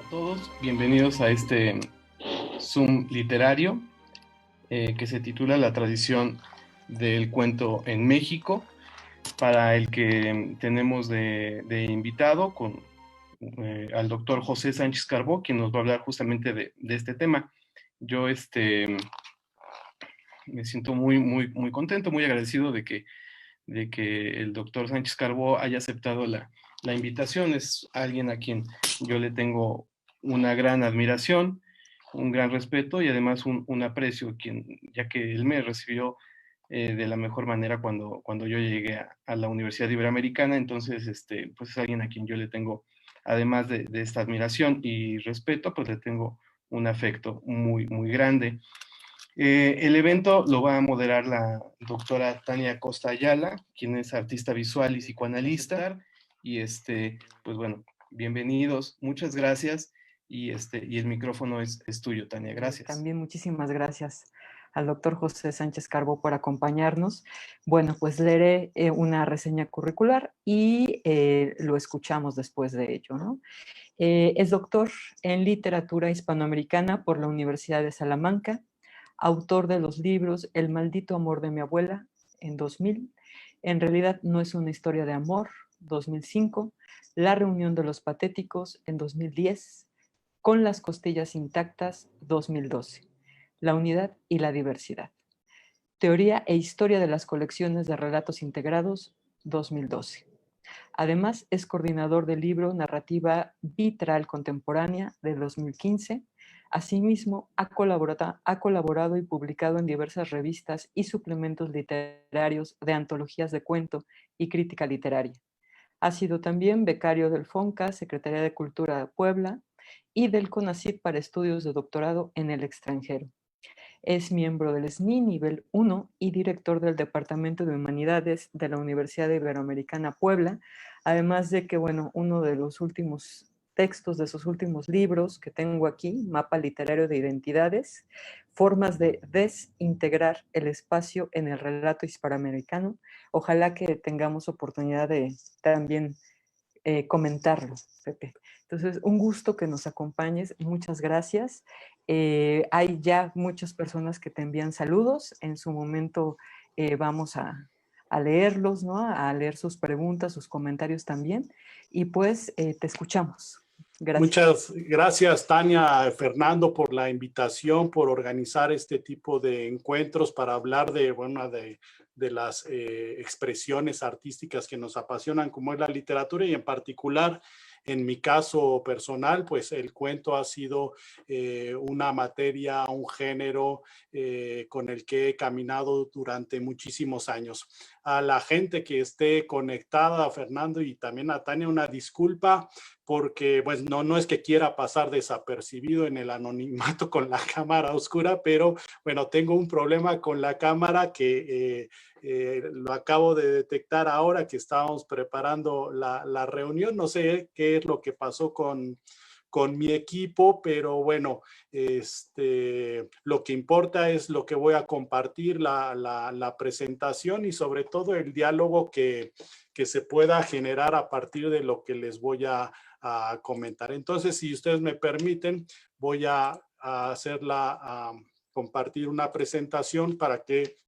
Todos, bienvenidos a este Zoom literario que se titula La tradición del cuento en México, para el que tenemos de invitado al doctor José Sánchez Carbó, quien nos va a hablar justamente de este tema. Yo me siento muy contento, muy agradecido de que el doctor Sánchez Carbó haya aceptado la invitación. Es alguien a quien yo le tengo una gran admiración, un gran respeto y además un aprecio, ya que él me recibió de la mejor manera cuando yo llegué a la Universidad Iberoamericana. Entonces, pues es alguien a quien yo le tengo, además de esta admiración y respeto, pues le tengo un afecto muy grande. El evento lo va a moderar la doctora Tania Costa Ayala, quien es artista visual y psicoanalista. Y pues bueno, bienvenidos, muchas gracias. Y el micrófono es tuyo, Tania, gracias. También muchísimas gracias al doctor José Sánchez Carbó por acompañarnos. Bueno, pues leeré una reseña curricular y lo escuchamos después de ello, ¿no? Es doctor en literatura hispanoamericana por la Universidad de Salamanca, autor de los libros El maldito amor de mi abuela, en 2000, En realidad no es una historia de amor, 2005, La reunión de los patéticos, en 2010, Con las costillas intactas, 2012, La unidad y la diversidad, Teoría e historia de las colecciones de relatos integrados, 2012. Además, es coordinador del libro Narrativa Vitral Contemporánea de 2015. Asimismo, ha colaborado y publicado en diversas revistas y suplementos literarios de antologías de cuento y crítica literaria. Ha sido también becario del FONCA, Secretaría de Cultura de Puebla, y del CONACYT para estudios de doctorado en el extranjero. Es miembro del SNI nivel 1 y director del Departamento de Humanidades de la Universidad Iberoamericana Puebla, además de que, bueno, uno de los últimos textos de sus últimos libros que tengo aquí, Mapa Literario de Identidades, Formas de desintegrar el espacio en el relato hispanoamericano. Ojalá que tengamos oportunidad de también comentarlo, Pepe. Entonces, un gusto que nos acompañes, muchas gracias. Hay ya muchas personas que te envían saludos, en su momento vamos a leerlos, ¿no? A leer sus preguntas, sus comentarios también, y pues te escuchamos. Gracias. Muchas gracias, Tania, Fernando, por la invitación, por organizar este tipo de encuentros para hablar de las expresiones artísticas que nos apasionan, como es la literatura, y en particular, en mi caso personal, pues el cuento ha sido una materia, un género con el que he caminado durante muchísimos años. A la gente que esté conectada, a Fernando y también a Tania, una disculpa, porque pues no es que quiera pasar desapercibido en el anonimato con la cámara oscura, pero bueno, tengo un problema con la cámara que lo acabo de detectar ahora que estábamos preparando la reunión. No sé qué es lo que pasó con mi equipo, pero bueno, lo que importa es lo que voy a compartir, la presentación y sobre todo el diálogo que se pueda generar a partir de lo que les voy a comentar. Entonces, si ustedes me permiten, voy a compartir una presentación para que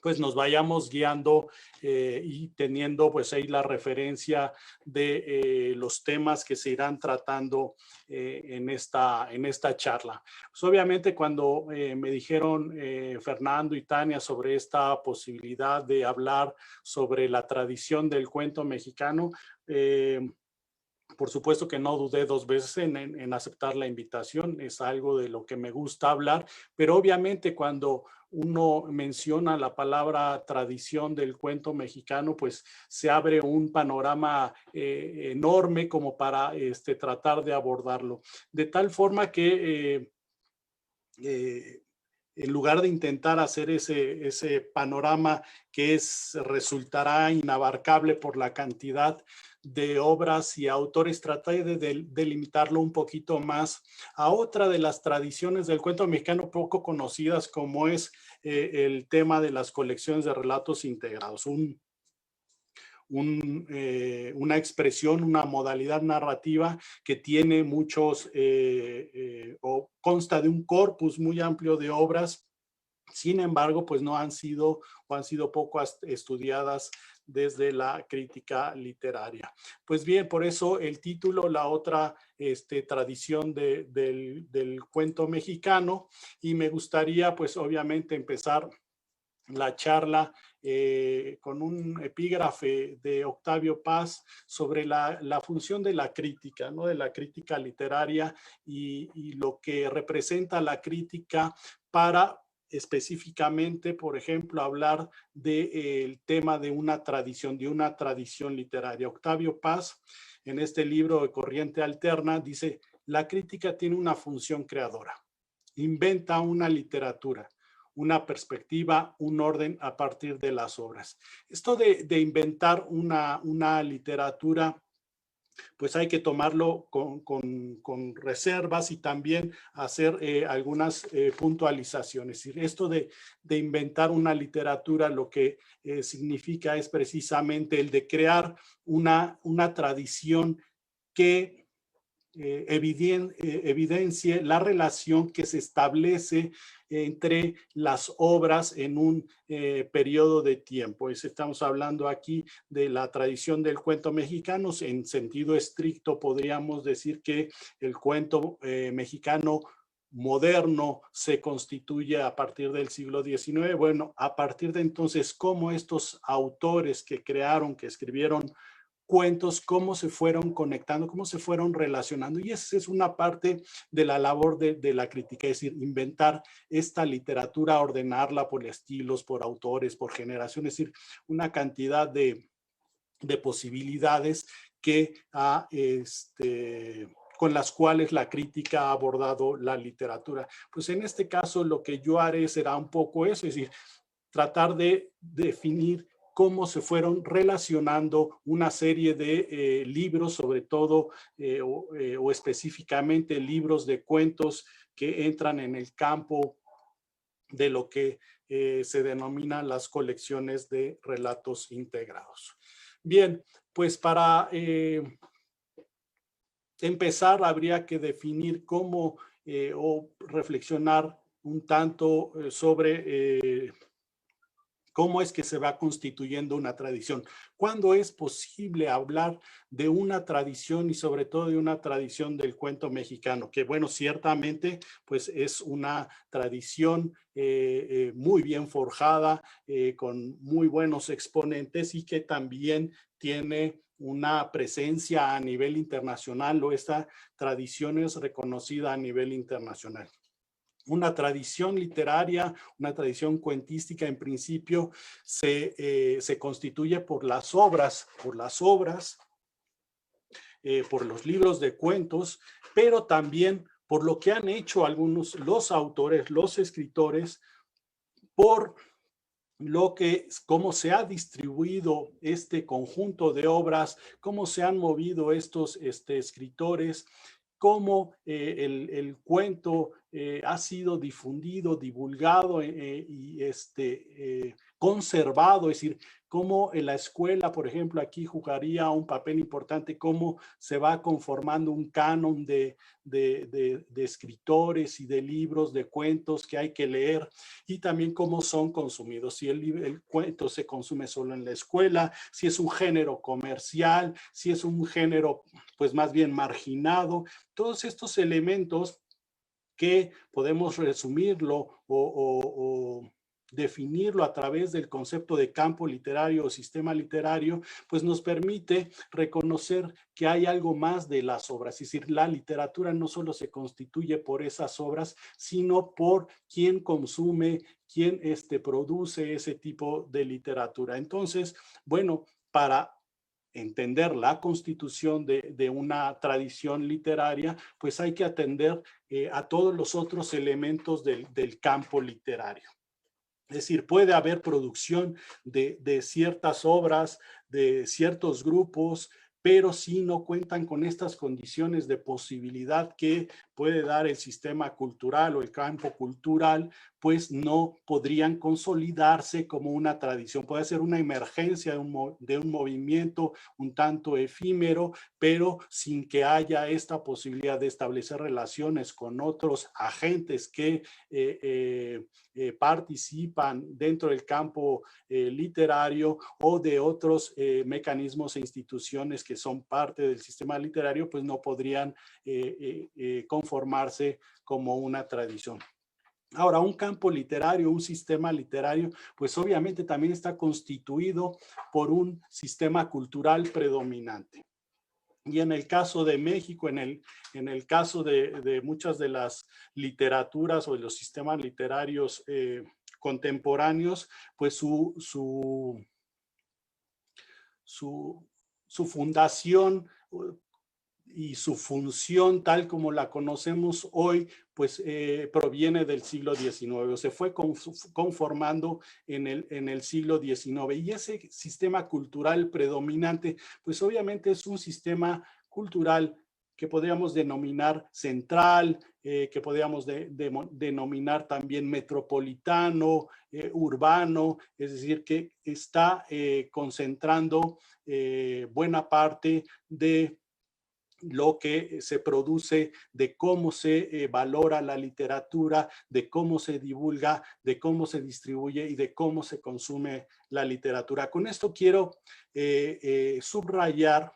pues nos vayamos guiando y teniendo pues ahí la referencia de los temas que se irán tratando en esta charla. Pues obviamente cuando me dijeron Fernando y Tania sobre esta posibilidad de hablar sobre la tradición del cuento mexicano, por supuesto que no dudé dos veces en aceptar la invitación, es algo de lo que me gusta hablar, pero obviamente cuando uno menciona la palabra tradición del cuento mexicano, pues se abre un panorama enorme como para tratar de abordarlo. De tal forma que en lugar de intentar hacer ese panorama que resultará inabarcable por la cantidad de obras y autores, traté de limitarlo un poquito más a otra de las tradiciones del cuento mexicano poco conocidas, como es el tema de las colecciones de relatos integrados. una expresión, una modalidad narrativa que tiene muchos, o consta de un corpus muy amplio de obras. Sin embargo, pues no han sido o han sido poco estudiadas desde la crítica literaria. Pues bien, por eso el título, la otra tradición del cuento mexicano, y me gustaría pues obviamente empezar la charla con un epígrafe de Octavio Paz sobre la función de la crítica, ¿no? De la crítica literaria y lo que representa la crítica para específicamente, por ejemplo, hablar del tema de una tradición literaria. Octavio Paz, en este libro de Corriente Alterna, dice, la crítica tiene una función creadora, inventa una literatura, una perspectiva, un orden a partir de las obras. Esto de inventar una literatura, pues hay que tomarlo con reservas y también hacer algunas puntualizaciones. Esto de inventar una literatura lo que significa es precisamente el de crear una tradición que evidencie la relación que se establece entre las obras en un periodo de tiempo. Estamos hablando aquí de la tradición del cuento mexicano. En sentido estricto podríamos decir que el cuento mexicano moderno se constituye a partir del siglo XIX. Bueno, a partir de entonces, cómo estos autores que crearon, que escribieron cuentos, cómo se fueron conectando, cómo se fueron relacionando. Y esa es una parte de la labor de la crítica, es decir, inventar esta literatura, ordenarla por estilos, por autores, por generaciones, es decir, una cantidad de posibilidades que con las cuales la crítica ha abordado la literatura. Pues en este caso lo que yo haré será un poco eso, es decir, tratar de definir cómo se fueron relacionando una serie de libros, sobre todo o específicamente libros de cuentos que entran en el campo de lo que se denominan las colecciones de relatos integrados. Bien, pues para empezar habría que definir cómo o reflexionar un tanto sobre cómo es que se va constituyendo una tradición. ¿Cuándo es posible hablar de una tradición y sobre todo de una tradición del cuento mexicano? Que bueno, ciertamente pues es una tradición muy bien forjada, con muy buenos exponentes y que también tiene una presencia a nivel internacional, o esta tradición es reconocida a nivel internacional. Una tradición literaria, una tradición cuentística, en principio, se constituye por las obras, por los libros de cuentos, pero también por lo que han hecho los autores, los escritores, por cómo se ha distribuido este conjunto de obras, cómo se han movido estos escritores, cómo el cuento ha sido difundido, divulgado y conservado, es decir, cómo en la escuela, por ejemplo, aquí jugaría un papel importante, cómo se va conformando un canon de escritores y de libros, de cuentos que hay que leer, y también cómo son consumidos. Si el cuento se consume solo en la escuela, si es un género comercial, si es un género pues más bien marginado. Todos estos elementos que podemos resumirlo o definirlo a través del concepto de campo literario o sistema literario, pues nos permite reconocer que hay algo más de las obras. Es decir, la literatura no solo se constituye por esas obras, sino por quien consume, quien produce ese tipo de literatura. Entonces, bueno, para entender la constitución de una tradición literaria, pues hay que atender a todos los otros elementos del campo literario. Es decir, puede haber producción de ciertas obras, de ciertos grupos, pero si no cuentan con estas condiciones de posibilidad que puede dar el sistema cultural o el campo cultural, pues no podrían consolidarse como una tradición. Puede ser una emergencia de un movimiento un tanto efímero, pero sin que haya esta posibilidad de establecer relaciones con otros agentes que participan dentro del campo literario o de otros mecanismos e instituciones que son parte del sistema literario, pues no podrían conformarse como una tradición. Ahora, un campo literario, un sistema literario, pues obviamente también está constituido por un sistema cultural predominante. Y en el caso de México, en el caso de muchas de las literaturas o de los sistemas literarios contemporáneos, pues su fundación y su función tal como la conocemos hoy, pues proviene del siglo XIX, o se fue conformando en el siglo XIX. Y ese sistema cultural predominante, pues obviamente es un sistema cultural que podríamos denominar central, que podríamos denominar también metropolitano, urbano, es decir, que está concentrando buena parte de lo que se produce, de cómo se valora la literatura, de cómo se divulga, de cómo se distribuye y de cómo se consume la literatura. Con esto quiero subrayar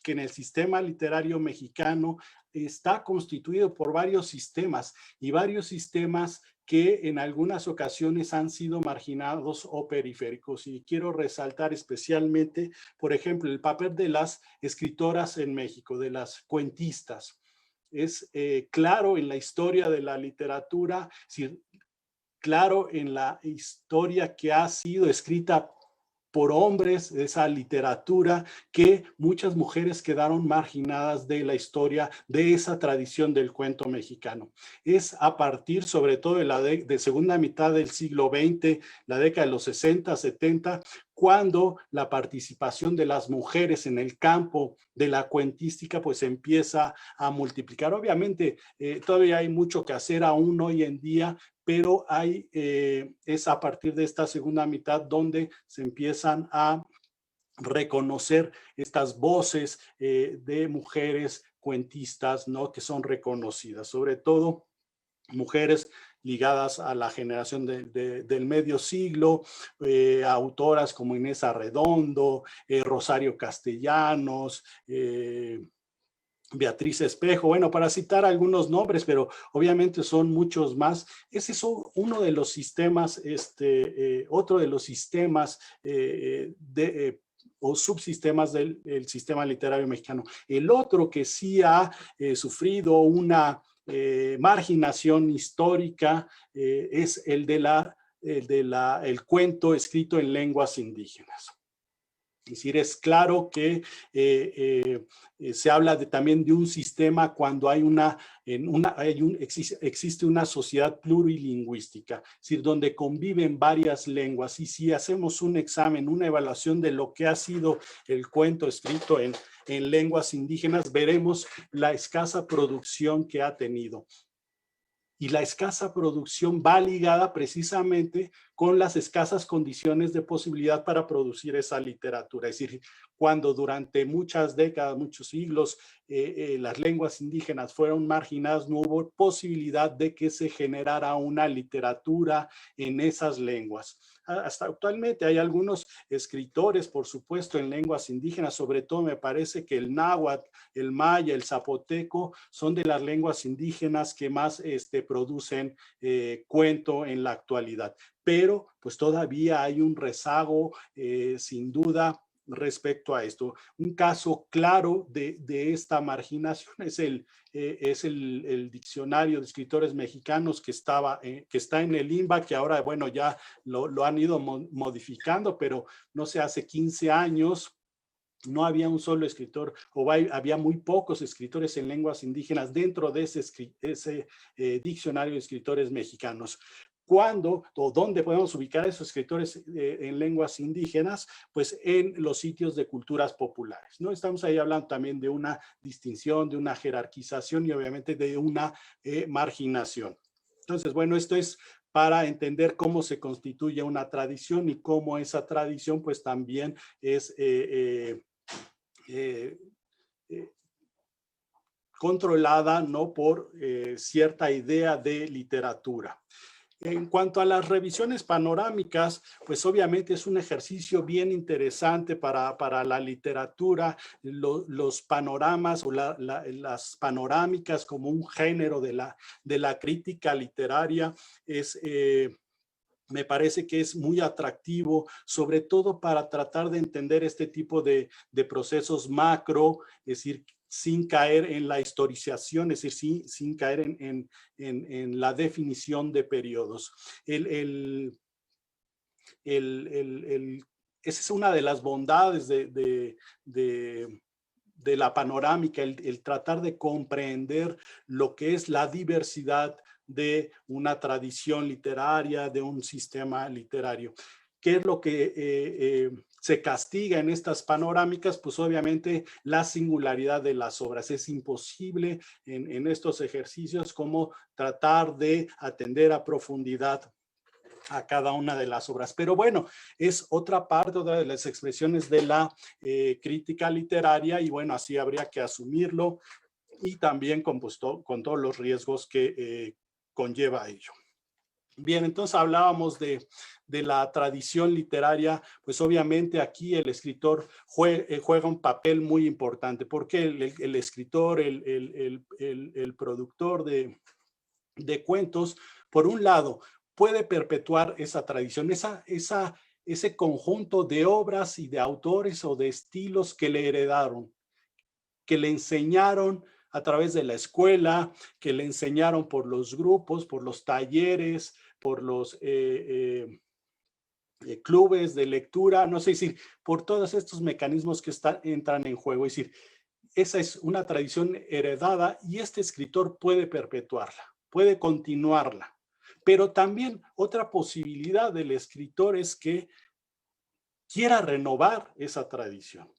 que en el sistema literario mexicano está constituido por varios sistemas y varios sistemas que en algunas ocasiones han sido marginados o periféricos. Y quiero resaltar especialmente, por ejemplo, el papel de las escritoras en México, de las cuentistas. Es claro en la historia de la literatura, claro en la historia que ha sido escrita por hombres, esa literatura, que muchas mujeres quedaron marginadas de la historia de esa tradición del cuento mexicano. Es a partir sobre todo de la segunda mitad del siglo XX, la década de los 60, 70, cuando la participación de las mujeres en el campo de la cuentística pues empieza a multiplicar. Obviamente todavía hay mucho que hacer aún hoy en día, pero es a partir de esta segunda mitad donde se empiezan a reconocer estas voces de mujeres cuentistas, ¿no? Que son reconocidas, sobre todo mujeres ligadas a la generación del medio siglo, autoras como Inés Arredondo, Rosario Castellanos, Beatriz Espejo, bueno, para citar algunos nombres, pero obviamente son muchos más. Ese es uno de los sistemas, otro de los sistemas o subsistemas del sistema literario mexicano. El otro que sí ha sufrido una marginación histórica es el cuento escrito en lenguas indígenas. Es decir, es claro que se habla también de un sistema cuando existe una sociedad plurilingüística, es decir, donde conviven varias lenguas. Y si hacemos un examen, una evaluación de lo que ha sido el cuento escrito en lenguas indígenas, veremos la escasa producción que ha tenido. Y la escasa producción va ligada precisamente con las escasas condiciones de posibilidad para producir esa literatura. Es decir, cuando durante muchas décadas, muchos siglos, las lenguas indígenas fueron marginadas, no hubo posibilidad de que se generara una literatura en esas lenguas. Hasta actualmente hay algunos escritores, por supuesto, en lenguas indígenas, sobre todo me parece que el náhuatl, el maya, el zapoteco son de las lenguas indígenas que más producen cuento en la actualidad. Pero pues todavía hay un rezago, sin duda, respecto a esto. Un caso claro de esta marginación es el diccionario de escritores mexicanos que está en el INBA, que ahora, bueno, ya lo han ido modificando, pero no sé, hace 15 años no había un solo escritor, o había muy pocos escritores en lenguas indígenas dentro de ese diccionario de escritores mexicanos. ¿Cuándo o dónde podemos ubicar a esos escritores en lenguas indígenas? Pues en los sitios de culturas populares, ¿no? Estamos ahí hablando también de una distinción, de una jerarquización y obviamente de una marginación. Entonces, bueno, esto es para entender cómo se constituye una tradición y cómo esa tradición pues también es controlada, ¿no?, por cierta idea de literatura. En cuanto a las revisiones panorámicas, pues obviamente es un ejercicio bien interesante para la literatura, los panoramas o las panorámicas como un género de la crítica literaria me parece que es muy atractivo, sobre todo para tratar de entender este tipo de procesos macro, es decir, sin caer en la historización, es decir, sin caer en la definición de periodos. Esa es una de las bondades de la panorámica, el tratar de comprender lo que es la diversidad de una tradición literaria, de un sistema literario. ¿Qué es lo que se castiga en estas panorámicas? Pues obviamente la singularidad de las obras. Es imposible en estos ejercicios como tratar de atender a profundidad a cada una de las obras. Pero bueno, es otra parte de las expresiones de la crítica literaria y bueno, así habría que asumirlo y también con todos los riesgos que conlleva ello. Bien, entonces hablábamos de la tradición literaria, pues obviamente aquí el escritor juega un papel muy importante, porque el escritor, el productor de cuentos, por un lado, puede perpetuar esa tradición, ese conjunto de obras y de autores o de estilos que le heredaron, que le enseñaron a través de la escuela, que le enseñaron por los grupos, por los talleres, por los clubes de lectura, no sé, es decir, por todos estos mecanismos que entran en juego. Es decir, esa es una tradición heredada y este escritor puede perpetuarla, puede continuarla. Pero también otra posibilidad del escritor es que quiera renovar esa tradición,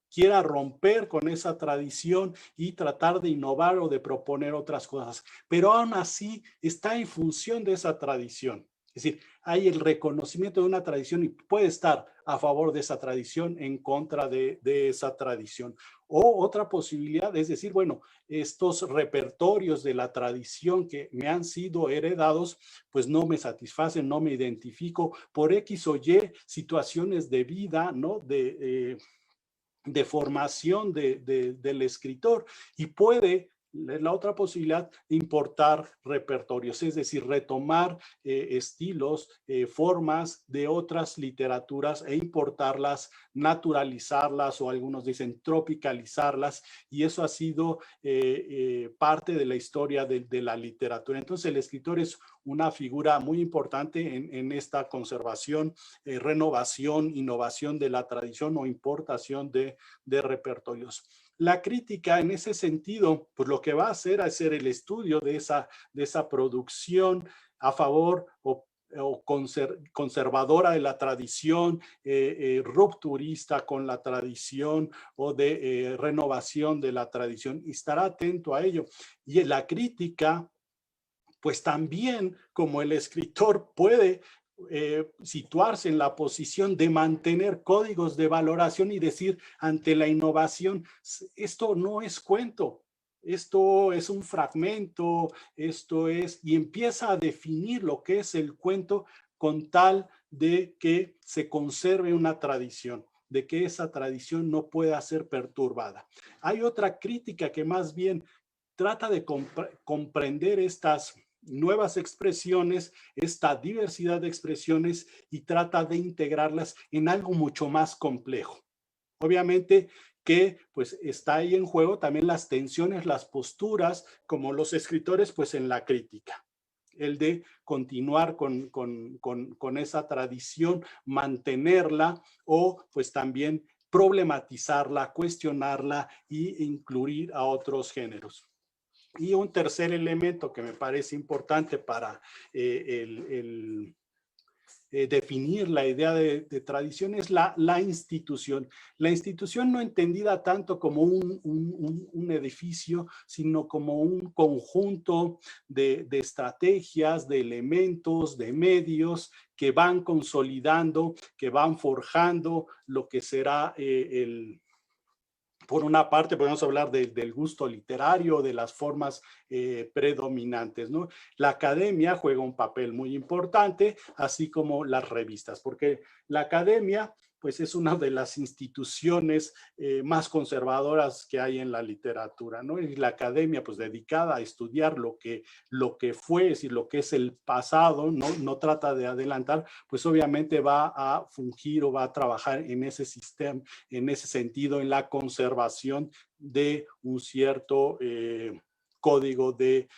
quiera romper con esa tradición y tratar de innovar o de proponer otras cosas, pero aún así está en función de esa tradición. Es decir, hay el reconocimiento de una tradición y puede estar a favor de esa tradición, en contra de esa tradición. O otra posibilidad es decir, bueno, estos repertorios de la tradición que me han sido heredados, pues no me satisfacen, no me identifico por X o Y situaciones de vida, ¿no? De formación del escritor y puede la otra posibilidad importar repertorios, es decir, retomar estilos, formas de otras literaturas e importarlas, naturalizarlas o algunos dicen tropicalizarlas y eso ha sido parte de la historia de la literatura. Entonces el escritor es una figura muy importante en esta conservación, renovación, innovación de la tradición o importación de repertorios. La crítica en ese sentido, pues lo que va a hacer es hacer el estudio de esa producción a favor o conservadora de la tradición, rupturista con la tradición o de renovación de la tradición y estará atento a ello. Y la crítica, pues también como el escritor puede situarse en la posición de mantener códigos de valoración y decir ante la innovación, esto no es cuento, esto es un fragmento, esto es, y empieza a definir lo que es el cuento con tal de que se conserve una tradición, de que esa tradición no pueda ser perturbada. Hay otra crítica que más bien trata de comprender estas nuevas expresiones, esta diversidad de expresiones y trata de integrarlas en algo mucho más complejo. Obviamente que pues está ahí en juego también las tensiones, las posturas, como los escritores pues en la crítica. El de continuar con esa tradición, mantenerla o pues también problematizarla, cuestionarla e incluir a otros géneros. Y un tercer elemento que me parece importante para definir la idea de tradición es la institución. La institución no entendida tanto como un edificio, sino como un conjunto de estrategias, de elementos, de medios que van consolidando, que van forjando lo que será por una parte, podemos hablar del gusto literario, de las formas predominantes, ¿no? La academia juega un papel muy importante, así como las revistas, porque la academia, pues, es una de las instituciones más conservadoras que hay en la literatura, ¿no? Y la academia, pues, dedicada a estudiar lo que fue, es decir, lo que es el pasado, no trata de adelantar, pues obviamente va a fungir o va a trabajar en ese sistema, en ese sentido, en la conservación de un cierto código de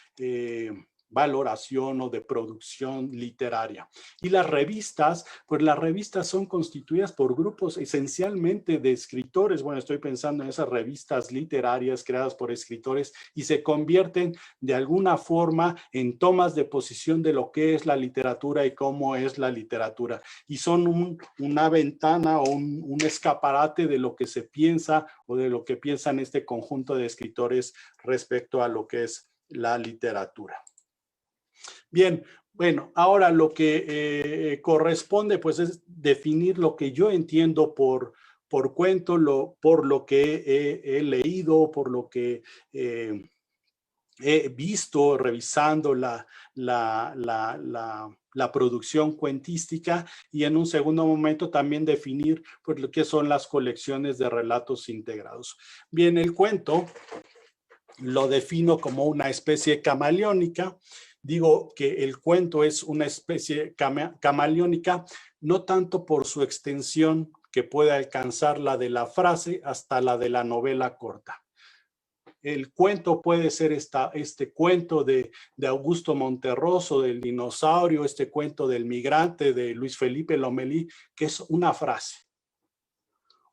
valoración o de producción literaria. Y las revistas, pues las revistas son constituidas por grupos esencialmente de escritores. Bueno, estoy pensando en esas revistas literarias creadas por escritores y se convierten de alguna forma en tomas de posición de lo que es la literatura y cómo es la literatura. Y son una ventana o un escaparate de lo que se piensa o de lo que piensan este conjunto de escritores respecto a lo que es la literatura. Bien, bueno, ahora lo que corresponde pues es definir lo que yo entiendo por cuento, por lo que he leído, por lo que he visto revisando la producción cuentística, y en un segundo momento también definir pues lo que son las colecciones de relatos integrados. Bien, el cuento lo defino como una especie camaleónica. Digo que el cuento es una especie camaleónica, no tanto por su extensión, que puede alcanzar la de la frase hasta la de la novela corta. El cuento puede ser este cuento de Augusto Monterroso, del dinosaurio, este cuento del migrante de Luis Felipe Lomelí, que es una frase.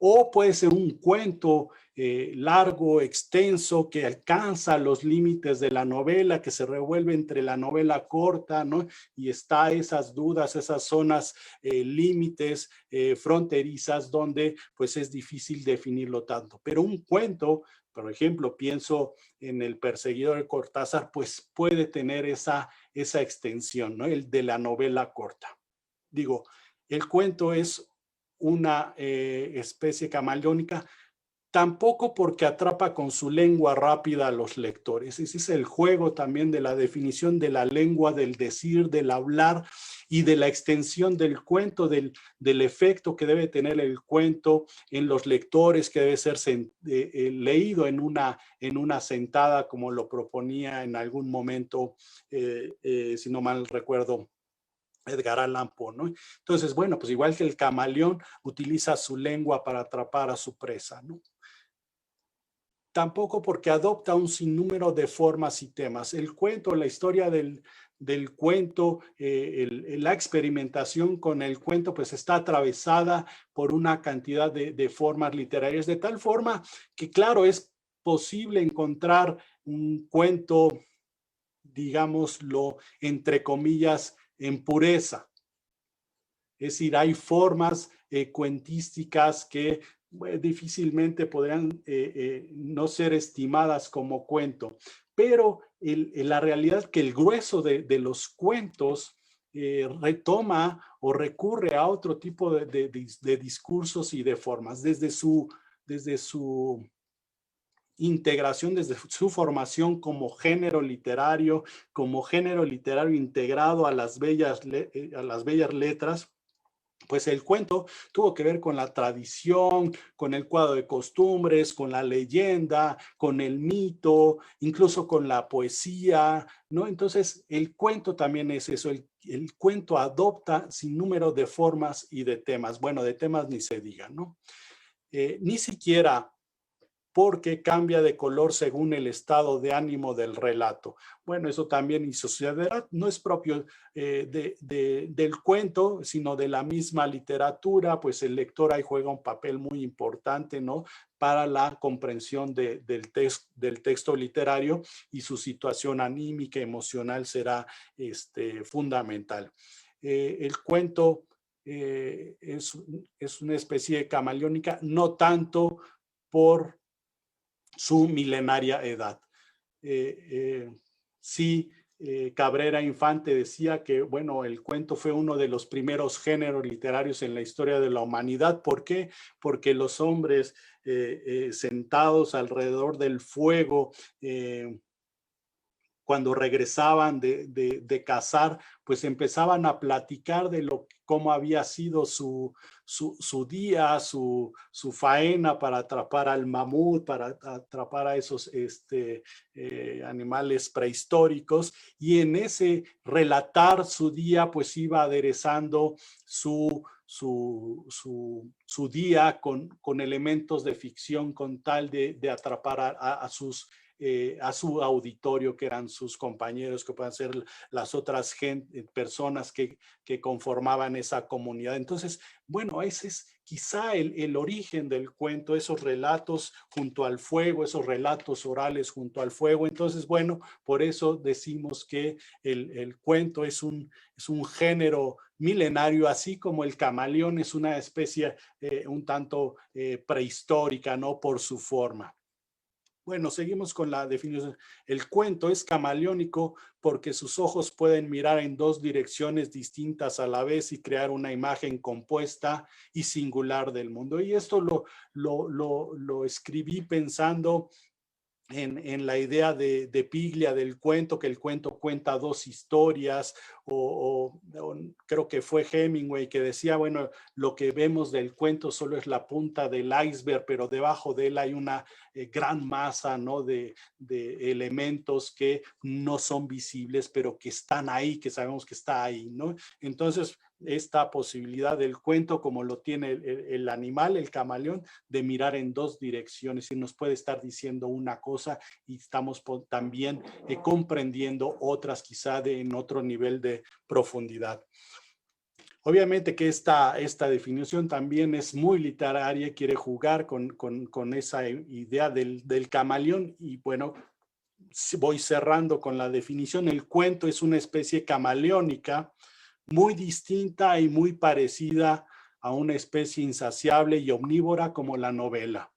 O puede ser un cuento largo, extenso, que alcanza los límites de la novela, que se revuelve entre la novela corta, ¿no? Y está esas dudas, esas zonas límites fronterizas donde pues es difícil definirlo tanto. Pero un cuento, por ejemplo, pienso en El perseguidor de Cortázar, pues puede tener esa extensión, ¿no? El de la novela corta. Digo, el cuento es una especie camaleónica, tampoco porque atrapa con su lengua rápida a los lectores. Ese es el juego también de la definición de la lengua, del decir, del hablar y de la extensión del cuento, del efecto que debe tener el cuento en los lectores, que debe ser leído en una sentada, como lo proponía en algún momento, si no mal recuerdo, Edgar Allan Poe, ¿no? Entonces, bueno, pues igual que el camaleón utiliza su lengua para atrapar a su presa, ¿no? Tampoco porque adopta un sinnúmero de formas y temas. El cuento, la historia del cuento, la experimentación con el cuento, pues está atravesada por una cantidad de formas literarias, de tal forma que, claro, es posible encontrar un cuento, digámoslo, entre comillas, en pureza. Es decir, hay formas cuentísticas que difícilmente podrían no ser estimadas como cuento, pero la realidad es que el grueso de los cuentos retoma o recurre a otro tipo de discursos y de formas, desde su integración, desde su formación como género literario integrado a las bellas letras. Pues el cuento tuvo que ver con la tradición, con el cuadro de costumbres, con la leyenda, con el mito, incluso con la poesía, ¿no? Entonces, el cuento también es eso. El cuento adopta sin número de formas y de temas. Bueno, de temas ni se diga, ¿no? Ni siquiera porque cambia de color según el estado de ánimo del relato. Bueno, eso también y sucederá, no es propio del cuento, sino de la misma literatura, pues el lector ahí juega un papel muy importante, ¿no? Para la comprensión del texto literario, y su situación anímica, emocional será fundamental. El cuento es una especie camaleónica, no tanto por su milenaria edad. Sí, Cabrera Infante decía que, bueno, el cuento fue uno de los primeros géneros literarios en la historia de la humanidad. ¿Por qué? Porque los hombres sentados alrededor del fuego, cuando regresaban de cazar, pues empezaban a platicar de cómo había sido su día, su faena para atrapar al mamut, para atrapar a esos animales prehistóricos, y en ese relatar su día, pues iba aderezando su día con elementos de ficción, con tal de atrapar a su auditorio, que eran sus compañeros, que puedan ser las otras personas que conformaban esa comunidad. Entonces, bueno, ese es quizá el origen del cuento, esos relatos junto al fuego, esos relatos orales junto al fuego. Entonces, bueno, por eso decimos que el cuento es un género milenario, así como el camaleón es una especie un tanto prehistórica, ¿no? Por su forma. Bueno, seguimos con la definición. El cuento es camaleónico porque sus ojos pueden mirar en dos direcciones distintas a la vez y crear una imagen compuesta y singular del mundo. Y esto lo escribí pensando en la idea de Piglia del cuento, que el cuento cuenta dos historias, o creo que fue Hemingway que decía, bueno, lo que vemos del cuento solo es la punta del iceberg, pero debajo de él hay una gran masa, ¿no? de elementos que no son visibles, pero que están ahí, que sabemos que está ahí, ¿no? Entonces, esta posibilidad del cuento, como lo tiene el animal, el camaleón, de mirar en dos direcciones, y nos puede estar diciendo una cosa y estamos también comprendiendo otras, quizá en otro nivel de profundidad. Obviamente que esta definición también es muy literaria, quiere jugar con esa idea del camaleón, y bueno, voy cerrando con la definición. El cuento es una especie camaleónica muy distinta y muy parecida a una especie insaciable y omnívora como la novela.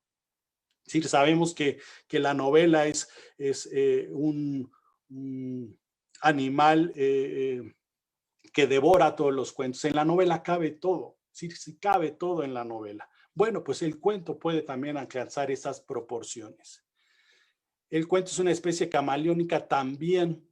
Sí, sabemos que la novela es un animal que devora todos los cuentos. En la novela cabe todo, sí, cabe todo en la novela. Bueno, pues el cuento puede también alcanzar esas proporciones. El cuento es una especie camaleónica también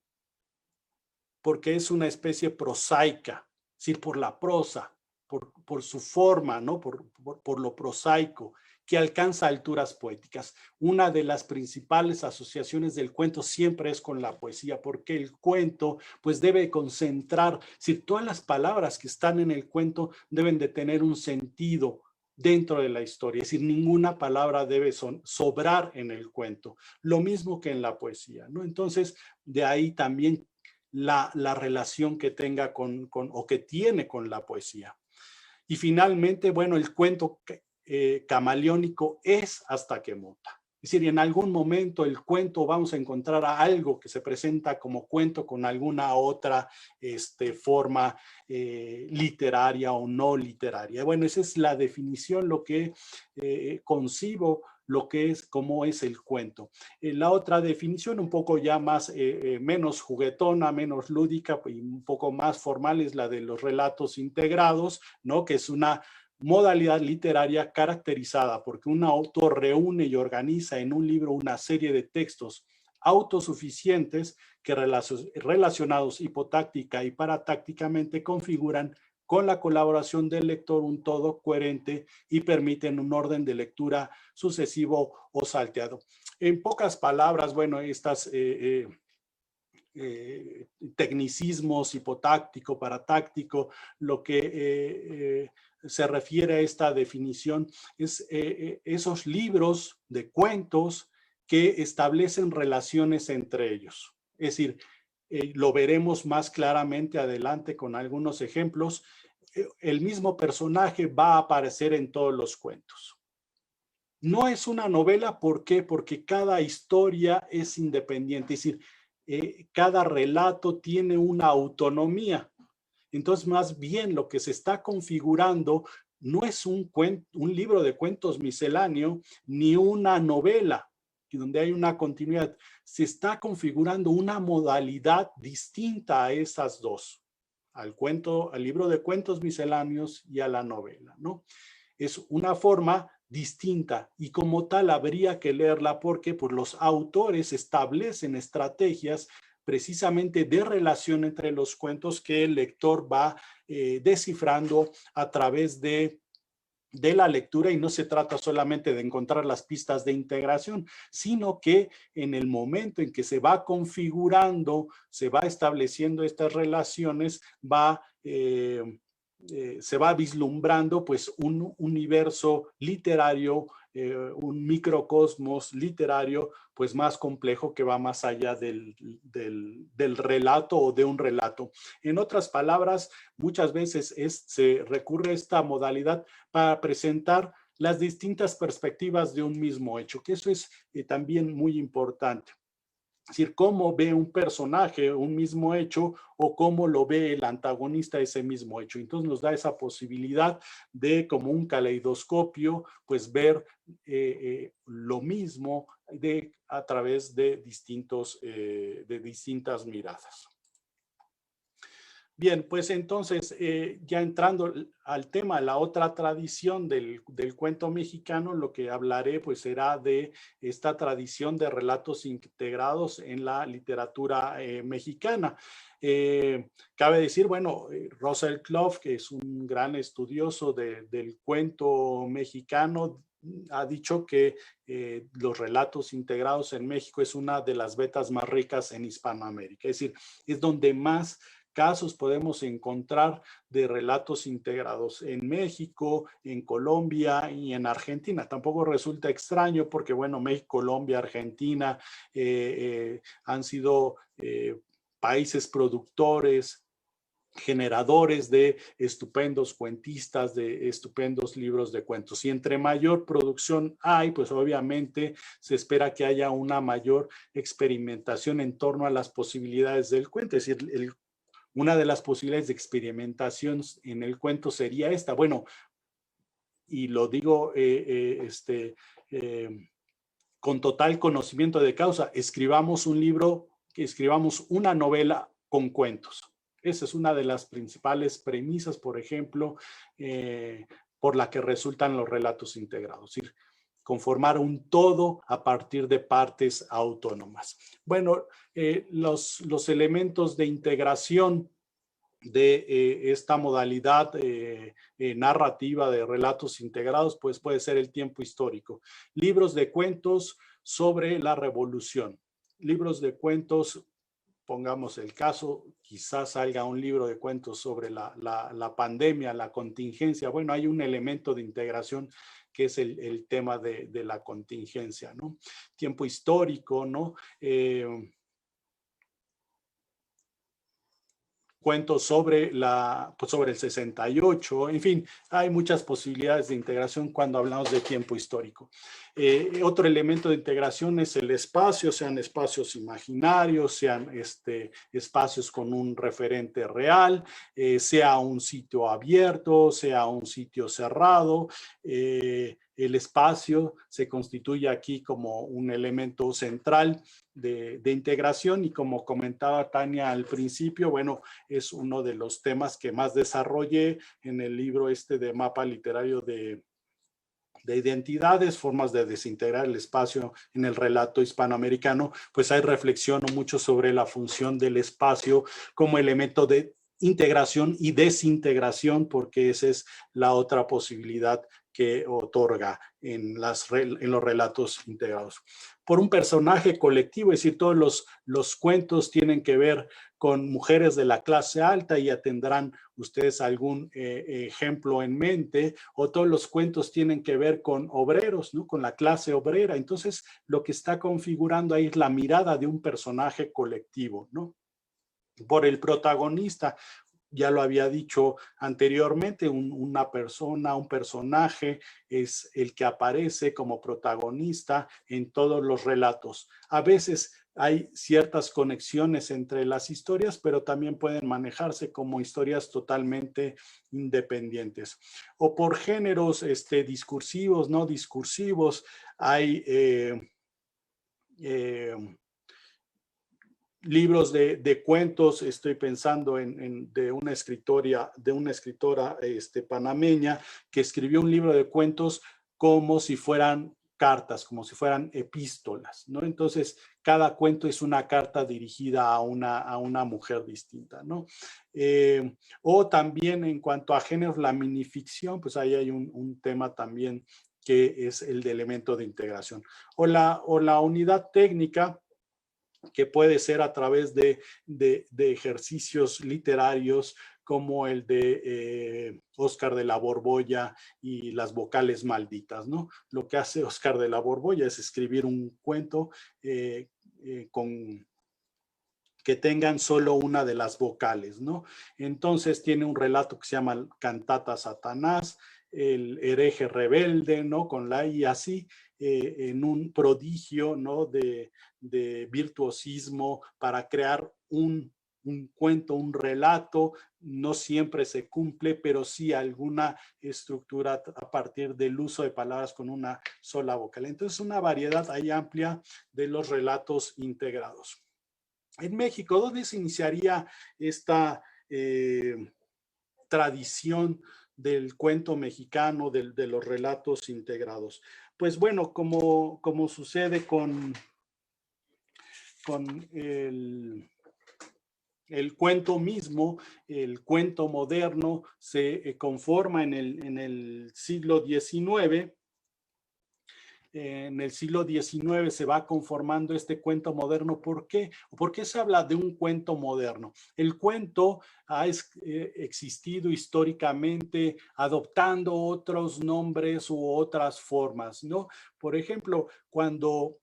porque es una especie prosaica, es decir, por la prosa, por su forma, ¿no? por lo prosaico, que alcanza alturas poéticas. Una de las principales asociaciones del cuento siempre es con la poesía, porque el cuento pues debe concentrar, es decir, todas las palabras que están en el cuento deben de tener un sentido dentro de la historia, es decir, ninguna palabra debe sobrar en el cuento, lo mismo que en la poesía, ¿no? Entonces, de ahí también la relación que tenga o que tiene con la poesía. Y finalmente, bueno, el cuento camaleónico es hasta que muta. Es decir, en algún momento el cuento vamos a encontrar a algo que se presenta como cuento con alguna otra forma literaria o no literaria. Bueno, esa es la definición, lo que concibo lo que es, cómo es el cuento. La otra definición, un poco ya más, menos juguetona, menos lúdica y un poco más formal, es la de los relatos integrados, ¿no? Que es una modalidad literaria caracterizada porque un autor reúne y organiza en un libro una serie de textos autosuficientes que relacionados hipotáctica y paratácticamente configuran con la colaboración del lector un todo coherente y permiten un orden de lectura sucesivo o salteado. En pocas palabras, bueno, estas tecnicismos hipotáctico, paratáctico, lo que se refiere a esta definición es esos libros de cuentos que establecen relaciones entre ellos. Es decir, lo veremos más claramente adelante con algunos ejemplos. El mismo personaje va a aparecer en todos los cuentos. No es una novela, ¿por qué? Porque cada historia es independiente, es decir, cada relato tiene una autonomía. Entonces, más bien lo que se está configurando no es un libro de cuentos misceláneo ni una novela donde hay una continuidad. Se está configurando una modalidad distinta a esas dos, al libro de cuentos misceláneos y a la novela, ¿no? Es una forma distinta y como tal habría que leerla porque pues, los autores establecen estrategias precisamente de relación entre los cuentos que el lector va descifrando a través de la lectura, y no se trata solamente de encontrar las pistas de integración, sino que en el momento en que se va configurando, se va estableciendo estas relaciones, se va vislumbrando pues un universo literario, un microcosmos literario pues más complejo que va más allá del relato o de un relato. En otras palabras, muchas veces se recurre a esta modalidad para presentar las distintas perspectivas de un mismo hecho, que eso es también muy importante. Es decir, cómo ve un personaje un mismo hecho o cómo lo ve el antagonista ese mismo hecho. Entonces nos da esa posibilidad de, como un caleidoscopio, pues ver lo mismo a través de distintas miradas. Bien, pues entonces, ya entrando al tema, la otra tradición del cuento mexicano, lo que hablaré pues será de esta tradición de relatos integrados en la literatura mexicana. Cabe decir, bueno, Russell Clough, que es un gran estudioso del cuento mexicano, ha dicho que los relatos integrados en México es una de las vetas más ricas en Hispanoamérica, es decir, es donde más casos podemos encontrar de relatos integrados en México, en Colombia y en Argentina. Tampoco resulta extraño porque, bueno, México, Colombia, Argentina han sido países productores, generadores de estupendos cuentistas, de estupendos libros de cuentos. Y entre mayor producción hay, pues obviamente se espera que haya una mayor experimentación en torno a las posibilidades del cuento. Es decir, una de las posibilidades de experimentación en el cuento sería esta. Bueno, y lo digo con total conocimiento de causa, escribamos un libro, escribamos una novela con cuentos. Esa es una de las principales premisas, por ejemplo, por la que resultan los relatos integrados. Es decir, conformar un todo a partir de partes autónomas. Bueno, los elementos de integración de esta modalidad narrativa de relatos integrados, pues puede ser el tiempo histórico. Libros de cuentos sobre la revolución. Libros de cuentos, pongamos el caso, quizás salga un libro de cuentos sobre la pandemia, la contingencia. Bueno, hay un elemento de integración que es el tema de la contingencia, ¿no? Tiempo histórico, ¿no? Cuentos sobre el 68, en fin, hay muchas posibilidades de integración cuando hablamos de tiempo histórico. Otro elemento de integración es el espacio, sean espacios imaginarios, sean espacios con un referente real, sea un sitio abierto, sea un sitio cerrado. El espacio se constituye aquí como un elemento central de integración y como comentaba Tania al principio, bueno, es uno de los temas que más desarrollé en el libro de mapa literario de identidades, formas de desintegrar el espacio en el relato hispanoamericano, pues hay reflexión mucho sobre la función del espacio como elemento de integración y desintegración, porque esa es la otra posibilidad que otorga en los relatos integrados. Por un personaje colectivo, es decir, todos los cuentos tienen que ver con mujeres de la clase alta, y ya tendrán ustedes algún ejemplo en mente, o todos los cuentos tienen que ver con obreros, ¿no? Con la clase obrera. Entonces, lo que está configurando ahí es la mirada de un personaje colectivo, ¿no? Por el protagonista, ya lo había dicho anteriormente, una persona, un personaje es el que aparece como protagonista en todos los relatos. A veces hay ciertas conexiones entre las historias, pero también pueden manejarse como historias totalmente independientes. O por géneros discursivos, no discursivos, hay libros de cuentos. Estoy pensando de una escritora panameña que escribió un libro de cuentos como si fueran cartas, como si fueran epístolas, ¿no? Entonces, cada cuento es una carta dirigida a una mujer distinta, ¿no? O también en cuanto a géneros, la minificción, pues ahí hay un tema también que es el de elemento de integración. O la unidad técnica, que puede ser a través de ejercicios literarios como el de Óscar de la Borbolla y las vocales malditas, ¿no? Lo que hace Óscar de la Borbolla es escribir un cuento que tengan solo una de las vocales, ¿no? Entonces tiene un relato que se llama Cantata Satanás, el hereje rebelde, ¿no? Con la y así, en un prodigio, ¿no? De virtuosismo para crear un cuento, un relato. No siempre se cumple, pero sí alguna estructura a partir del uso de palabras con una sola vocal. Entonces, una variedad ahí amplia de los relatos integrados. En México, ¿dónde se iniciaría esta tradición del cuento mexicano, de los relatos integrados? Pues bueno, como sucede con el cuento mismo, el cuento moderno se conforma en el siglo XIX. En el siglo XIX se va conformando este cuento moderno. ¿Por qué? ¿Por qué se habla de un cuento moderno? El cuento ha existido históricamente adoptando otros nombres u otras formas, ¿no? Por ejemplo, cuando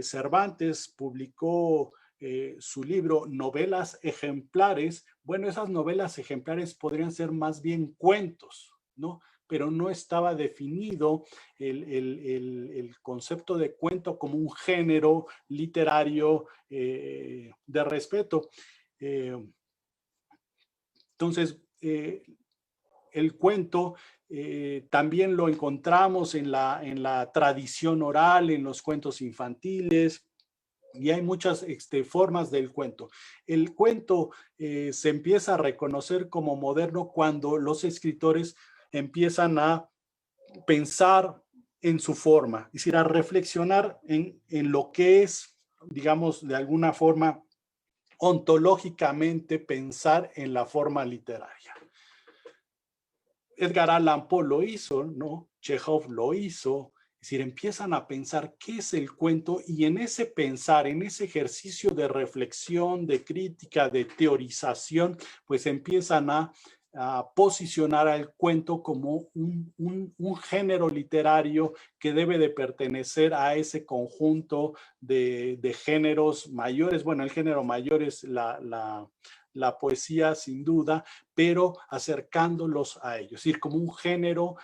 Cervantes publicó su libro Novelas Ejemplares, bueno, esas novelas ejemplares podrían ser más bien cuentos, ¿no? Pero no estaba definido el concepto de cuento como un género literario de respeto. Entonces, el cuento también lo encontramos en la tradición oral, en los cuentos infantiles, y hay muchas formas del cuento. El cuento se empieza a reconocer como moderno cuando los escritores empiezan a pensar en su forma, es decir, a reflexionar en lo que es, digamos, de alguna forma, ontológicamente pensar en la forma literaria. Edgar Allan Poe lo hizo, ¿no? Chekhov lo hizo. Es decir, empiezan a pensar qué es el cuento, y en ese pensar, en ese ejercicio de reflexión, de crítica, de teorización, pues empiezan a posicionar al cuento como un género literario que debe de pertenecer a ese conjunto de géneros mayores. Bueno, el género mayor es la poesía, sin duda, pero acercándolos a ellos, es decir, como un género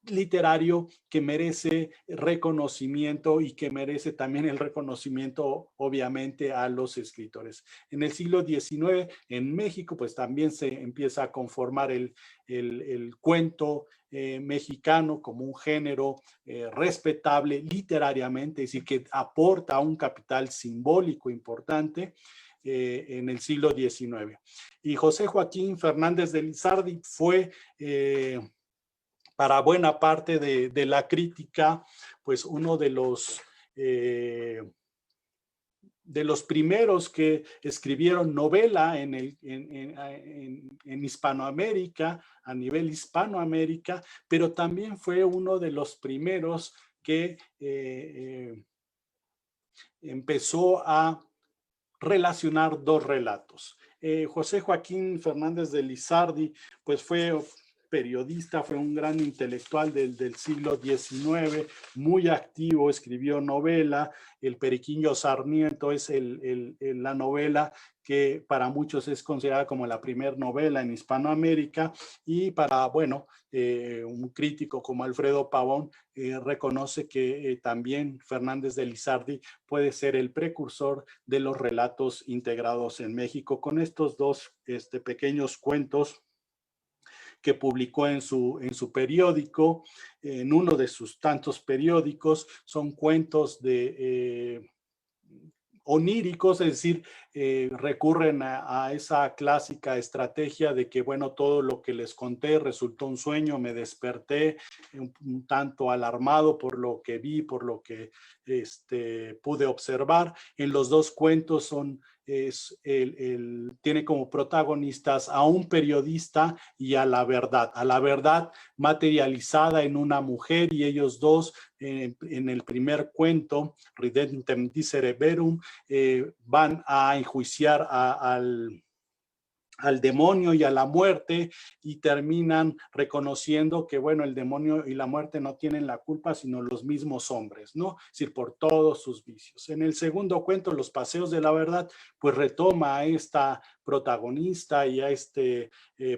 literario que merece reconocimiento y que merece también el reconocimiento, obviamente, a los escritores. En el siglo XIX, en México, pues también se empieza a conformar el cuento mexicano como un género respetable literariamente, es decir, que aporta un capital simbólico importante en el siglo XIX. Y José Joaquín Fernández de Lizardi fue para buena parte de la crítica, pues uno de los primeros que escribieron novela en Hispanoamérica, a nivel Hispanoamérica, pero también fue uno de los primeros que empezó a relacionar dos relatos. José Joaquín Fernández de Lizardi, pues fue periodista, fue un gran intelectual del siglo XIX, muy activo, escribió novela. El Periquillo Sarmiento es la novela que para muchos es considerada como la primera novela en Hispanoamérica, y para, bueno, un crítico como Alfredo Pavón reconoce que también Fernández de Lizardi puede ser el precursor de los relatos integrados en México, con estos dos pequeños cuentos que publicó en su periódico, en uno de sus tantos periódicos. Son cuentos oníricos, es decir, recurren a esa clásica estrategia de que, bueno, todo lo que les conté resultó un sueño, me desperté un tanto alarmado por lo que vi, por lo que pude observar. En los dos cuentos tiene como protagonistas a un periodista y a la verdad materializada en una mujer, y ellos dos, en el primer cuento, Ridentem dicere verum, van a enjuiciar al demonio y a la muerte, y terminan reconociendo que, bueno, el demonio y la muerte no tienen la culpa, sino los mismos hombres, ¿no? Es decir, por todos sus vicios. En el segundo cuento, Los Paseos de la Verdad, pues retoma a esta protagonista y a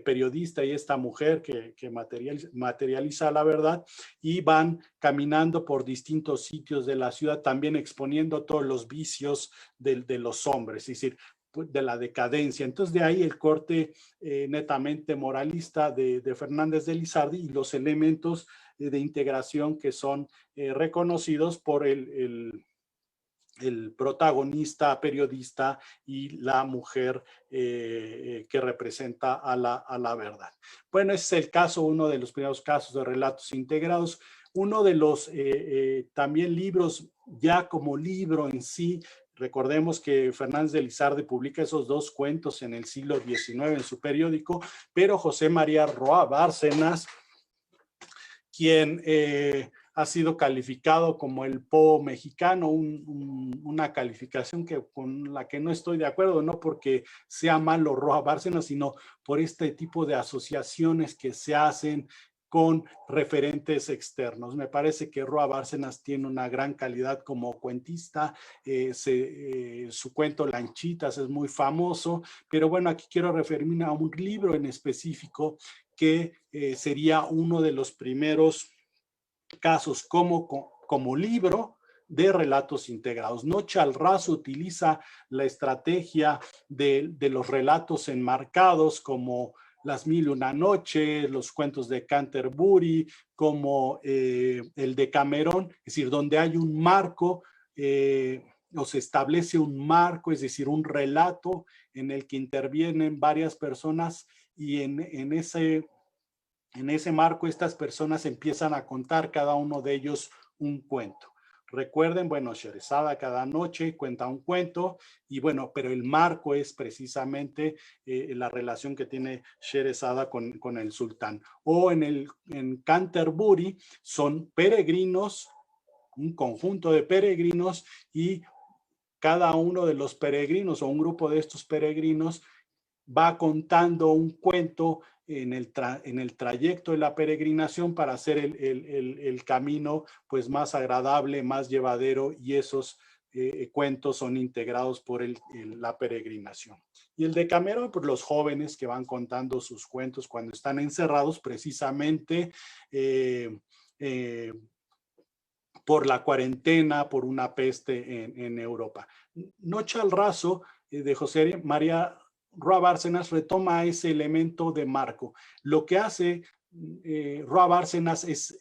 periodista y esta mujer que materializa la verdad, y van caminando por distintos sitios de la ciudad, también exponiendo todos los vicios de los hombres, es decir, de la decadencia. Entonces, de ahí el corte netamente moralista de Fernández de Lizardi, y los elementos de integración que son reconocidos por el protagonista periodista y la mujer que representa a la verdad. Bueno, ese es el caso, uno de los primeros casos de relatos integrados. Uno de los también libros, ya como libro en sí. Recordemos que Fernández de Lizardi publica esos dos cuentos en el siglo XIX en su periódico, pero José María Roa Bárcenas, quien ha sido calificado como el Poe mexicano, una calificación con la que no estoy de acuerdo, no porque sea malo Roa Bárcenas, sino por este tipo de asociaciones que se hacen con referentes externos. Me parece que Roa Bárcenas tiene una gran calidad como cuentista. Su cuento Lanchitas es muy famoso, pero bueno, aquí quiero referirme a un libro en específico que sería uno de los primeros casos como libro de relatos integrados. Noche al Raso utiliza la estrategia de los relatos enmarcados, como Las Mil y una Noches, los cuentos de Canterbury, como el Decamerón, es decir, donde hay un marco, o se establece un marco, es decir, un relato en el que intervienen varias personas, y en ese marco estas personas empiezan a contar cada uno de ellos un cuento. Recuerden, bueno, Sherezada cada noche cuenta un cuento, y bueno, pero el marco es precisamente la relación que tiene Sherezada con el sultán. O en Canterbury son peregrinos, un conjunto de peregrinos, y cada uno de los peregrinos o un grupo de estos peregrinos va contando un cuento en el trayecto de la peregrinación para hacer el camino pues más agradable, más llevadero, y esos cuentos son integrados por la peregrinación. Y el Decamerón, pues los jóvenes que van contando sus cuentos cuando están encerrados precisamente por la cuarentena, por una peste en Europa. Noche al Raso de José María Roa Bárcenas retoma ese elemento de marco. Lo que hace Roa Bárcenas es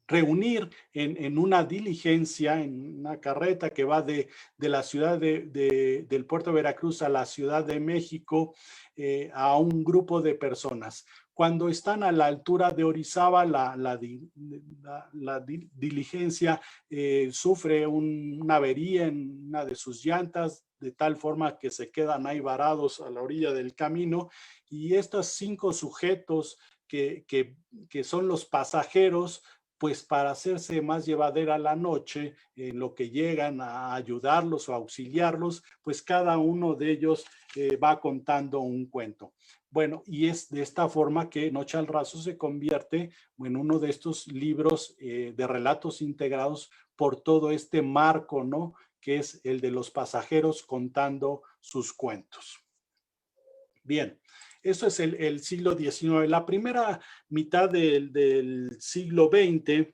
reunir en una diligencia, en una carreta que va de la ciudad del puerto de Veracruz a la Ciudad de México, a un grupo de personas. Cuando están a la altura de Orizaba, la diligencia sufre una avería en una de sus llantas, de tal forma que se quedan ahí varados a la orilla del camino, y estos 5 sujetos que son los pasajeros, pues para hacerse más llevadera la noche, en lo que llegan a ayudarlos o auxiliarlos, pues cada uno de ellos va contando un cuento. Bueno, y es de esta forma que Noche al Raso se convierte en uno de estos libros de relatos integrados por todo este marco, ¿no? Que es el de los pasajeros contando sus cuentos. Bien, eso es el siglo XIX. La primera mitad del siglo XX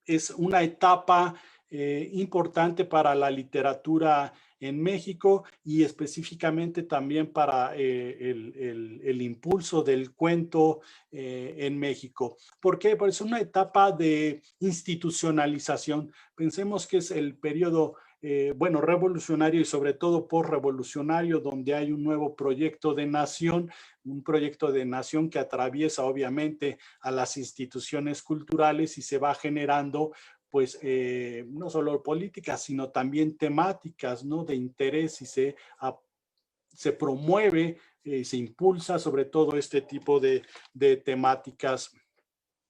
es una etapa importante para la literatura en México y específicamente también para el impulso del cuento en México. ¿Por qué? Porque es una etapa de institucionalización. Pensemos que es el periodo bueno, revolucionario y sobre todo postrevolucionario, donde hay un nuevo proyecto de nación, un proyecto de nación que atraviesa obviamente a las instituciones culturales y se va generando pues no solo políticas, sino también temáticas, ¿no? De interés y se promueve, se impulsa sobre todo este tipo de temáticas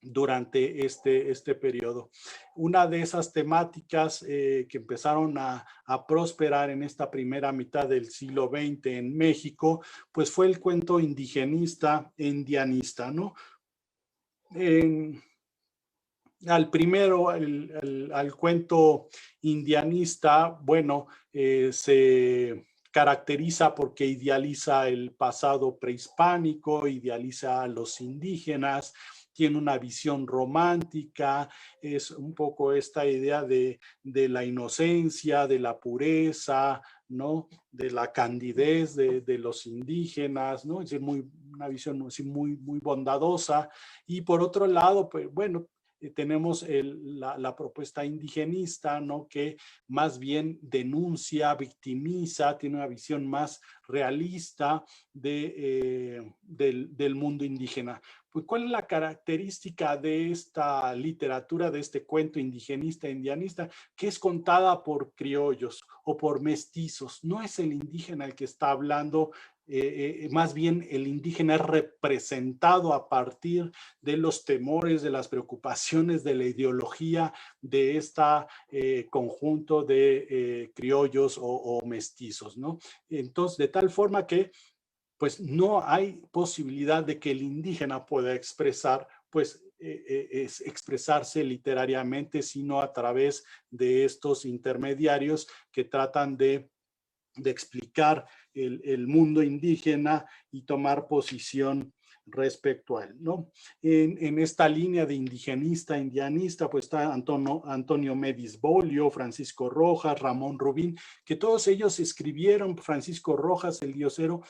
durante este periodo. Una de esas temáticas que empezaron a prosperar en esta primera mitad del siglo XX en México, pues fue el cuento indigenista e indianista, ¿no? Al primero, al cuento indianista, bueno, se caracteriza porque idealiza el pasado prehispánico, idealiza a los indígenas, tiene una visión romántica, es un poco esta idea de la inocencia, de la pureza, ¿no? De la candidez de los indígenas, ¿no? Es decir, una visión así muy bondadosa. Y por otro lado, pues bueno, tenemos la propuesta indigenista, ¿no? Que más bien denuncia, victimiza, tiene una visión más realista del mundo indígena. Pues, ¿cuál es la característica de esta literatura, de este cuento indigenista, indianista? Que es contada por criollos o por mestizos. No es el indígena el que está hablando, más bien el indígena es representado a partir de los temores, de las preocupaciones, de la ideología de este conjunto de criollos o mestizos, ¿no? Entonces, de tal forma que pues no hay posibilidad de que el indígena pueda expresar, pues expresarse literariamente, sino a través de estos intermediarios que tratan de explicar el mundo indígena y tomar posición respecto a él, ¿no? En esta línea de indigenista, indianista, pues está Antonio Medis Bolio, Francisco Rojas, Ramón Rubín, que todos ellos escribieron, Francisco Rojas, el diosero,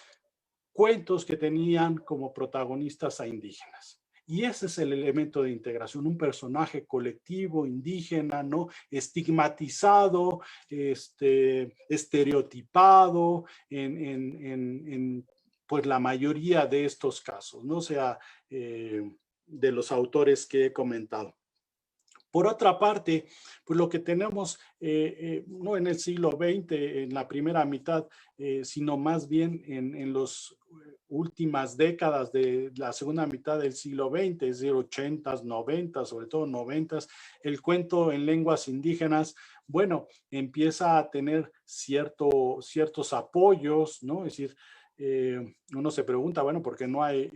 cuentos que tenían como protagonistas a indígenas. Y ese es el elemento de integración, un personaje colectivo, indígena, ¿no? Estigmatizado, estereotipado en pues la mayoría de estos casos, ¿no? O sea, de los autores que he comentado. Por otra parte, pues lo que tenemos no en el siglo XX, en la primera mitad, sino más bien en las últimas décadas de la segunda mitad del siglo XX, es decir, 80s, 90s, sobre todo 90s, el cuento en lenguas indígenas, bueno, empieza a tener ciertos apoyos, ¿no? Es decir, uno se pregunta, bueno, ¿por qué no hay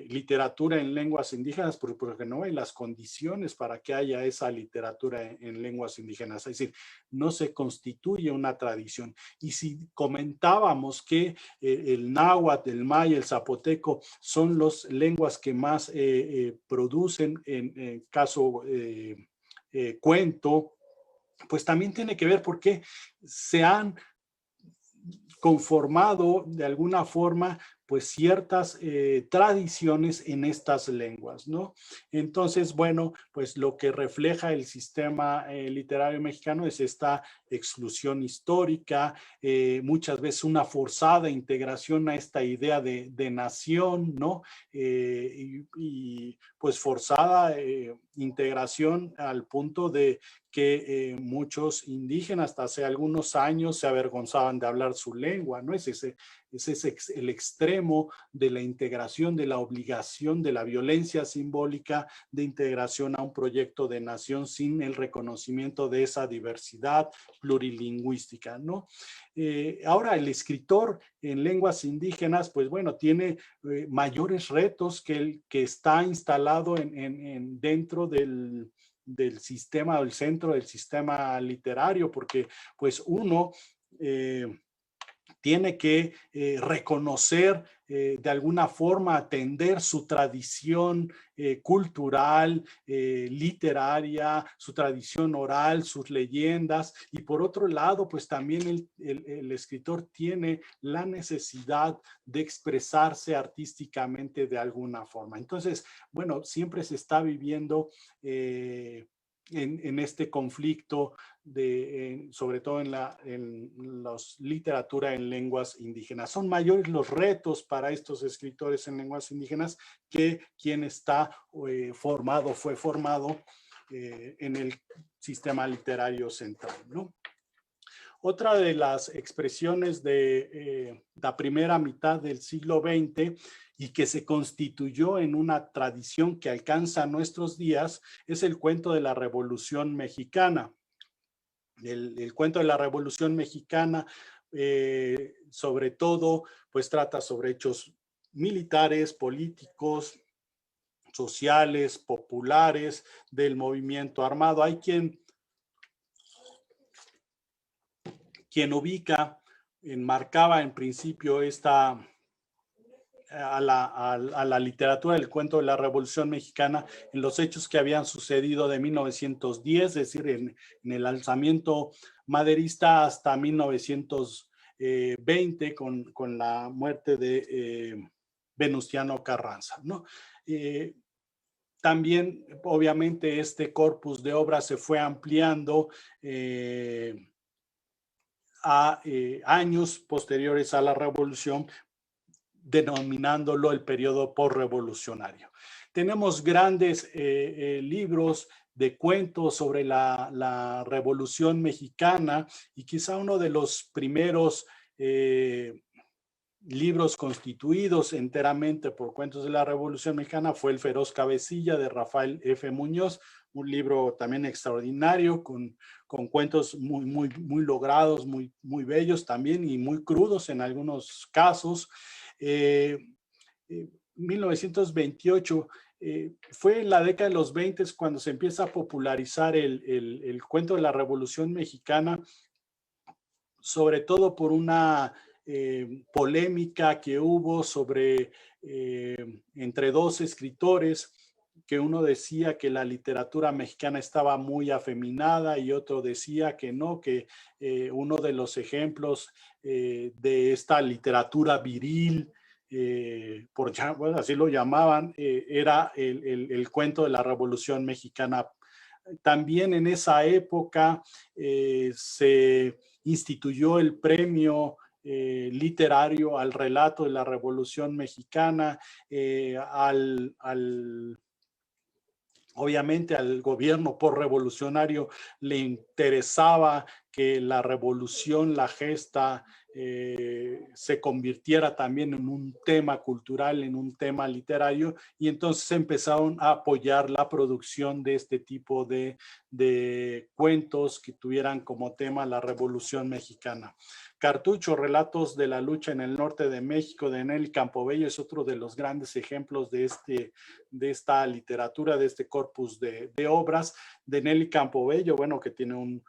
literatura en lenguas indígenas? Porque no hay las condiciones para que haya esa literatura en lenguas indígenas. Es decir, no se constituye una tradición. Y si comentábamos que el náhuatl, el maya, el zapoteco son las lenguas que más producen en caso cuento, pues también tiene que ver porque se han conformado de alguna forma pues ciertas tradiciones en estas lenguas, ¿no? Entonces, bueno, pues lo que refleja el sistema literario mexicano es esta exclusión histórica, muchas veces una forzada integración a esta idea de nación, ¿no? Y pues forzada integración al punto de que muchos indígenas hasta hace algunos años se avergonzaban de hablar su lengua, ¿no? Es ese ese es el extremo de la integración, de la obligación, de la violencia simbólica de integración a un proyecto de nación sin el reconocimiento de esa diversidad plurilingüística, ¿no? Ahora, el escritor en lenguas indígenas, pues bueno, tiene mayores retos que el que está instalado dentro del sistema, del centro del sistema literario, porque pues uno tiene que reconocer de alguna forma, atender su tradición cultural, literaria, su tradición oral, sus leyendas. Y por otro lado, pues también el escritor tiene la necesidad de expresarse artísticamente de alguna forma. Entonces, bueno, siempre se está viviendo en este conflicto, sobre todo en la literatura en lenguas indígenas. Son mayores los retos para estos escritores en lenguas indígenas que quien está fue formado en el sistema literario central, ¿no? Otra de las expresiones de la primera mitad del siglo XX y que se constituyó en una tradición que alcanza nuestros días es el cuento de la Revolución Mexicana. El cuento de la Revolución Mexicana, sobre todo, pues trata sobre hechos militares, políticos, sociales, populares, del movimiento armado. Hay quien ubica, enmarcaba en principio a la literatura del cuento de la Revolución Mexicana en los hechos que habían sucedido de 1910, es decir, en el alzamiento maderista hasta 1920 con la muerte de Venustiano Carranza, ¿no? También, obviamente, este corpus de obras se fue ampliando a años posteriores a la Revolución, denominándolo el periodo postrevolucionario. Tenemos grandes libros de cuentos sobre la Revolución Mexicana y quizá uno de los primeros libros constituidos enteramente por cuentos de la Revolución Mexicana fue El Feroz Cabecilla de Rafael F. Muñoz, un libro también extraordinario con cuentos muy logrados, muy bellos también y muy crudos en algunos casos. 1928 fue en la década de los 20 cuando se empieza a popularizar el cuento de la Revolución Mexicana, sobre todo por una polémica que hubo sobre entre dos escritores, que uno decía que la literatura mexicana estaba muy afeminada y otro decía que no, que uno de los ejemplos de esta literatura viril, bueno, así lo llamaban, era el cuento de la Revolución Mexicana. También en esa época se instituyó el premio literario al relato de la Revolución Mexicana, obviamente al gobierno postrevolucionario le interesaba que la revolución, la gesta, se convirtiera también en un tema cultural, en un tema literario, y entonces empezaron a apoyar la producción de este tipo de cuentos que tuvieran como tema la Revolución Mexicana. Cartucho, Relatos de la Lucha en el Norte de México, de Nelly Campobello, es otro de los grandes ejemplos de esta literatura, de este corpus de obras. De Nelly Campobello, bueno, que tiene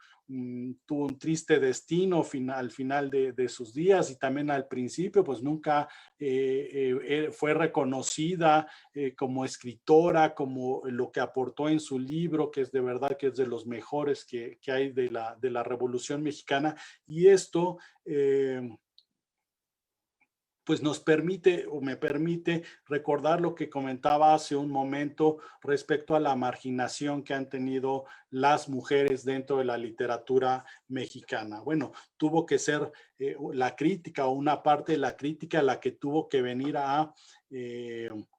tuvo un triste destino al final de sus días, y también al principio pues nunca fue reconocida como escritora, como lo que aportó en su libro, que es de verdad que es de los mejores que hay de la Revolución Mexicana. Y esto pues nos permite o me permite recordar lo que comentaba hace un momento respecto a la marginación que han tenido las mujeres dentro de la literatura mexicana. Bueno, tuvo que ser la crítica o una parte de la crítica la que tuvo que venir a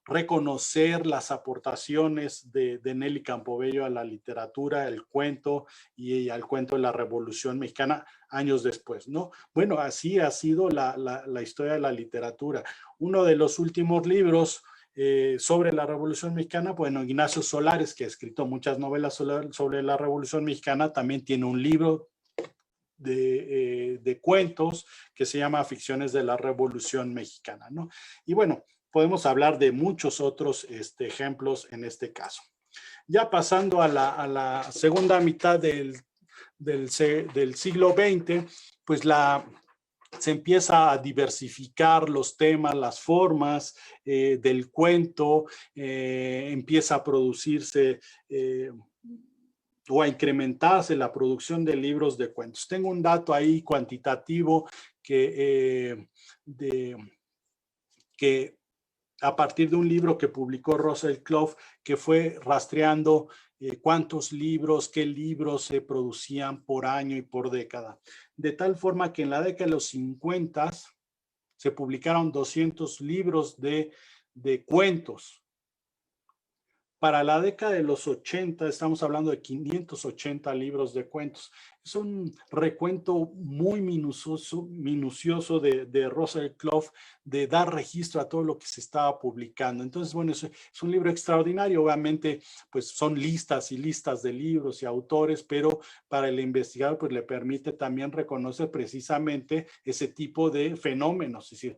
reconocer las aportaciones de Nelly Campobello a la literatura, el cuento y al cuento de la Revolución Mexicana años después, ¿no? Bueno, así ha sido la historia de la literatura. Uno de los últimos libros sobre la Revolución Mexicana, bueno, Ignacio Solares, que ha escrito muchas novelas sobre la Revolución Mexicana, también tiene un libro de cuentos que se llama Ficciones de la Revolución Mexicana, ¿no? Y bueno, podemos hablar de muchos otros ejemplos en este caso. Ya pasando a la segunda mitad del siglo XX, pues se empieza a diversificar los temas, las formas del cuento, empieza a producirse o a incrementarse la producción de libros de cuentos. Tengo un dato ahí cuantitativo que a partir de un libro que publicó Russell Clough, que fue rastreando cuántos libros, qué libros se producían por año y por década. De tal forma que en la década de los 50 se publicaron 200 libros de cuentos. Para la década de los 80 estamos hablando de 580 libros de cuentos. Es un recuento muy minucioso de Russell Clough, de dar registro a todo lo que se estaba publicando. Entonces, bueno, es un libro extraordinario. Obviamente, pues son listas y listas de libros y autores, pero para el investigador, pues le permite también reconocer precisamente ese tipo de fenómenos. Es decir,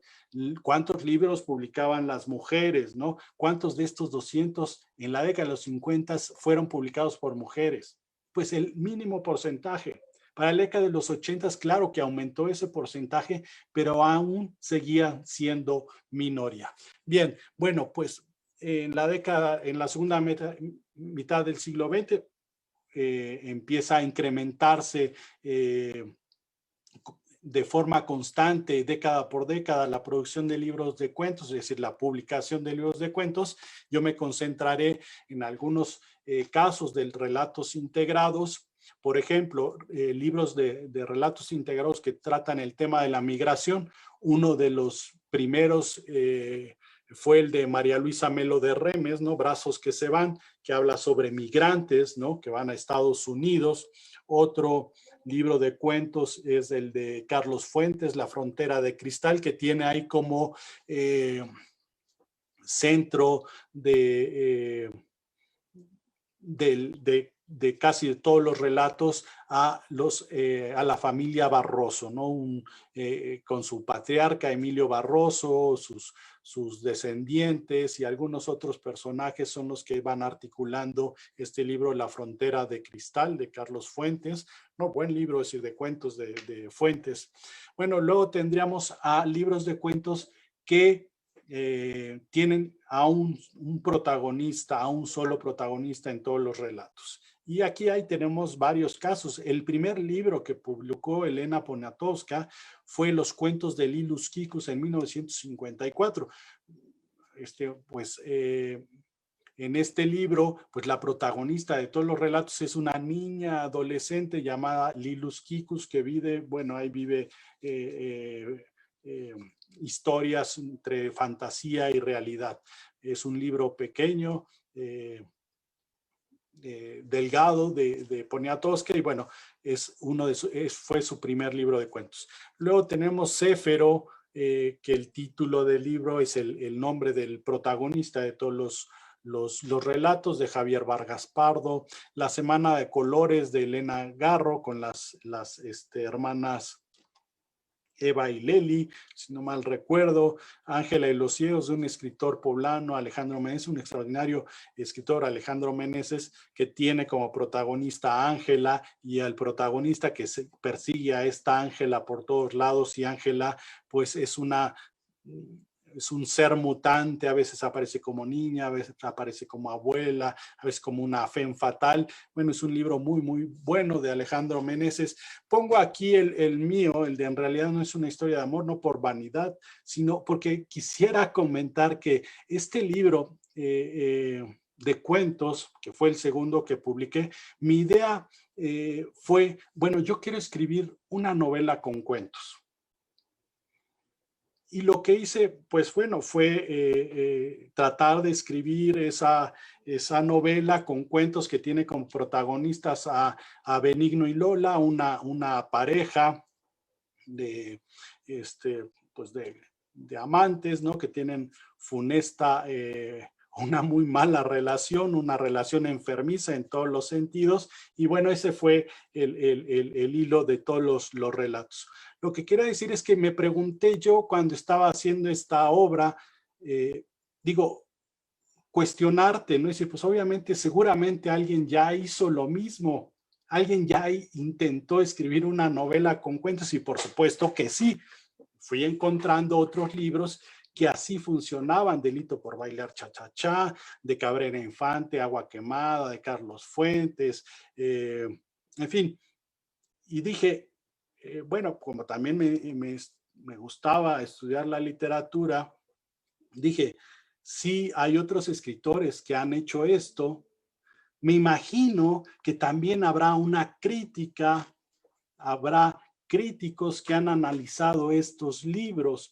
cuántos libros publicaban las mujeres, ¿no? ¿Cuántos de estos 200 en la década de los 50 fueron publicados por mujeres? Pues el mínimo porcentaje. Para la década de los 80, claro que aumentó ese porcentaje, pero aún seguía siendo minoría. Bien, bueno, pues en la segunda mitad del siglo XX, empieza a incrementarse de forma constante, década por década, la producción de libros de cuentos, es decir, la publicación de libros de cuentos. Yo me concentraré en algunos casos de relatos integrados. Por ejemplo, libros de relatos integrados que tratan el tema de la migración. Uno de los primeros fue el de María Luisa Melo de Remes, ¿no? Brazos que se van, que habla sobre migrantes, ¿no? Que van a Estados Unidos. Otro libro de cuentos es el de Carlos Fuentes, La frontera de cristal, que tiene ahí como centro de casi de todos los relatos a la familia Barroso, ¿no? Con su patriarca Emilio Barroso, sus descendientes y algunos otros personajes son los que van articulando este libro La frontera de cristal de Carlos Fuentes, ¿no? Buen libro, es decir, de cuentos de Fuentes. Bueno, luego tendríamos a libros de cuentos que tienen a un protagonista, a un solo protagonista en todos los relatos. Y aquí tenemos varios casos. El primer libro que publicó Elena Poniatowska fue Los cuentos de Lilus Kikus en 1954. En este libro, pues la protagonista de todos los relatos es una niña adolescente llamada Lilus Kikus que vive, bueno, ahí vive historias entre fantasía y realidad. Es un libro pequeño, delgado de Poniatowska y bueno, fue su primer libro de cuentos. Luego tenemos Céfero, que el título del libro es el nombre del protagonista de todos los relatos, de Javier Vargas Pardo. La Semana de Colores de Elena Garro con las hermanas Eva y Leli, si no mal recuerdo. Ángela y los ciegos, de un escritor poblano, Alejandro Meneses, un extraordinario escritor, Alejandro Meneses, que tiene como protagonista a Ángela y al protagonista que persigue a esta Ángela por todos lados, y Ángela pues es un ser mutante, a veces aparece como niña, a veces aparece como abuela, a veces como una femme fatal. Bueno, es un libro muy, muy bueno de Alejandro Meneses. Pongo aquí el mío, el de En realidad no es una historia de amor, no por vanidad, sino porque quisiera comentar que este libro de cuentos, que fue el segundo que publiqué, mi idea fue, bueno, yo quiero escribir una novela con cuentos. Y lo que hice, pues bueno, fue tratar de escribir esa novela con cuentos que tiene como protagonistas a Benigno y Lola, una pareja de, pues de amantes, ¿no? Que tienen funesta, una muy mala relación, una relación enfermiza en todos los sentidos. Y bueno, ese fue el hilo de todos los relatos. Lo que quiero decir es que me pregunté yo cuando estaba haciendo esta obra, digo, cuestionarte, ¿no? Es decir, pues obviamente, seguramente alguien ya hizo lo mismo, alguien ya intentó escribir una novela con cuentos y por supuesto que sí. Fui encontrando otros libros que así funcionaban: Delito por bailar cha-cha-cha, de Cabrera Infante, Agua quemada, de Carlos Fuentes, en fin. Y dije, bueno, como también me gustaba estudiar la literatura, dije, sí, hay otros escritores que han hecho esto. Me imagino que también habrá una crítica, habrá críticos que han analizado estos libros,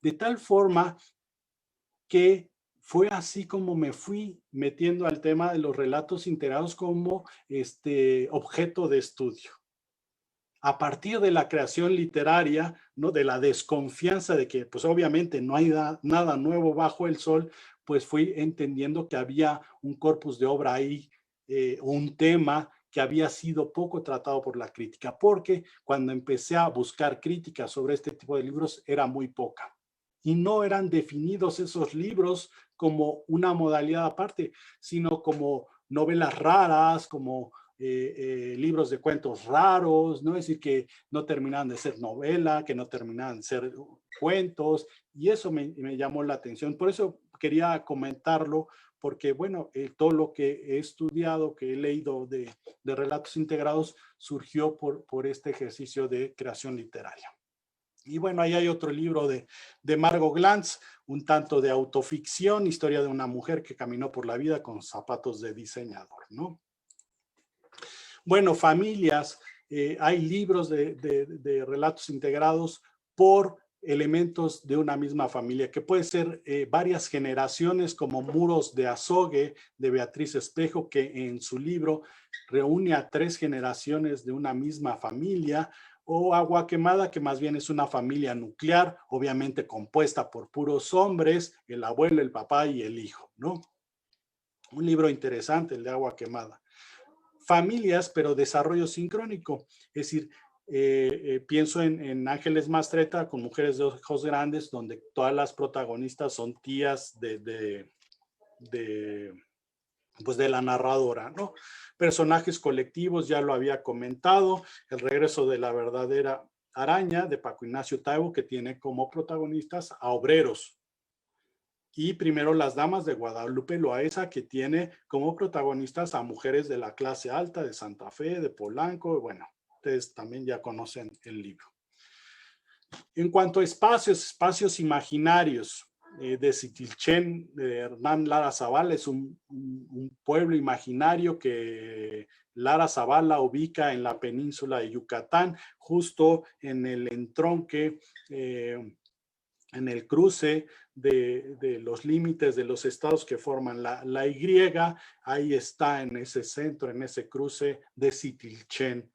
de tal forma que fue así como me fui metiendo al tema de los relatos integrados como objeto de estudio. A partir de la creación literaria, ¿no? De la desconfianza de que, pues obviamente no hay nada nuevo bajo el sol, pues fui entendiendo que había un corpus de obra ahí, un tema que había sido poco tratado por la crítica, porque cuando empecé a buscar críticas sobre este tipo de libros era muy poca. Y no eran definidos esos libros como una modalidad aparte, sino como novelas raras, como libros de cuentos raros, ¿no? Es decir, que no terminaban de ser novela, que no terminaban de ser cuentos, y eso me llamó la atención. Por eso quería comentarlo, porque, bueno, todo lo que he estudiado, que he leído de relatos integrados, surgió por este ejercicio de creación literaria. Y bueno, ahí hay otro libro de Margot Glantz, un tanto de autoficción, historia de una mujer que caminó por la vida con zapatos de diseñador, ¿no? Bueno, familias, hay libros de relatos integrados por elementos de una misma familia, que puede ser varias generaciones, como Muros de Azogue, de Beatriz Espejo, que en su libro reúne a 3 generaciones de una misma familia, o Agua Quemada, que más bien es una familia nuclear, obviamente compuesta por puros hombres, el abuelo, el papá y el hijo, ¿no? Un libro interesante, el de Agua Quemada. Familias, pero desarrollo sincrónico. Es decir, pienso en Ángeles Mastretta, con Mujeres de Ojos Grandes, donde todas las protagonistas son tías pues de la narradora, ¿no? Personajes colectivos, ya lo había comentado, El regreso de la verdadera araña, de Paco Ignacio Taibo, que tiene como protagonistas a obreros. Y Primero las damas, de Guadalupe Loaesa, que tiene como protagonistas a mujeres de la clase alta, de Santa Fe, de Polanco. Bueno, ustedes también ya conocen el libro. En cuanto a espacios imaginarios, de Citilchen, de Hernán Lara Zavala, es un pueblo imaginario que Lara Zavala ubica en la península de Yucatán, justo en el entronque, en el cruce de los límites de los estados que forman la Y. Ahí está, en ese centro, en ese cruce de Citilchen.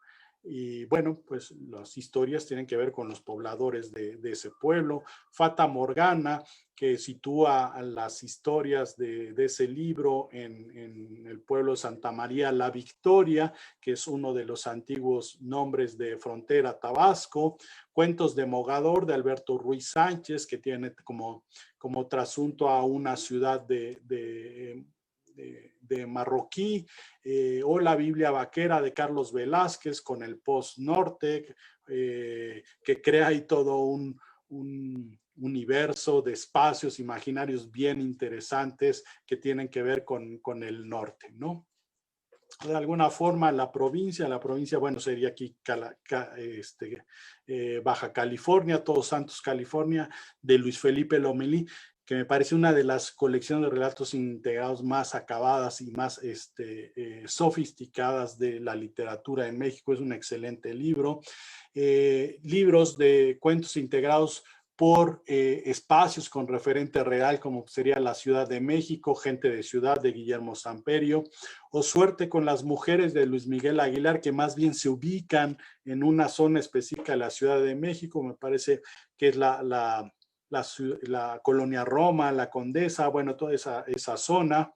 Y bueno, pues las historias tienen que ver con los pobladores de ese pueblo. Fata Morgana, que sitúa las historias de ese libro en el pueblo de Santa María la Victoria, que es uno de los antiguos nombres de frontera Tabasco. Cuentos de Mogador, de Alberto Ruiz Sánchez, que tiene como trasunto a una ciudad de Marroquí, o La Biblia Vaquera, de Carlos Velázquez, con el post-norte, que crea ahí todo un universo de espacios imaginarios bien interesantes que tienen que ver con el norte, ¿no? De alguna forma la provincia, bueno, sería aquí Baja California, Todos Santos, California, de Luis Felipe Lomelí, que me parece una de las colecciones de relatos integrados más acabadas y más sofisticadas de la literatura en México. Es un excelente libro. Libros de cuentos integrados por espacios con referente real, como sería la Ciudad de México, Gente de Ciudad de Guillermo Samperio, o Suerte con las mujeres de Luis Miguel Aguilar, que más bien se ubican en una zona específica de la Ciudad de México. Me parece que es la colonia Roma, la Condesa, bueno, toda esa zona.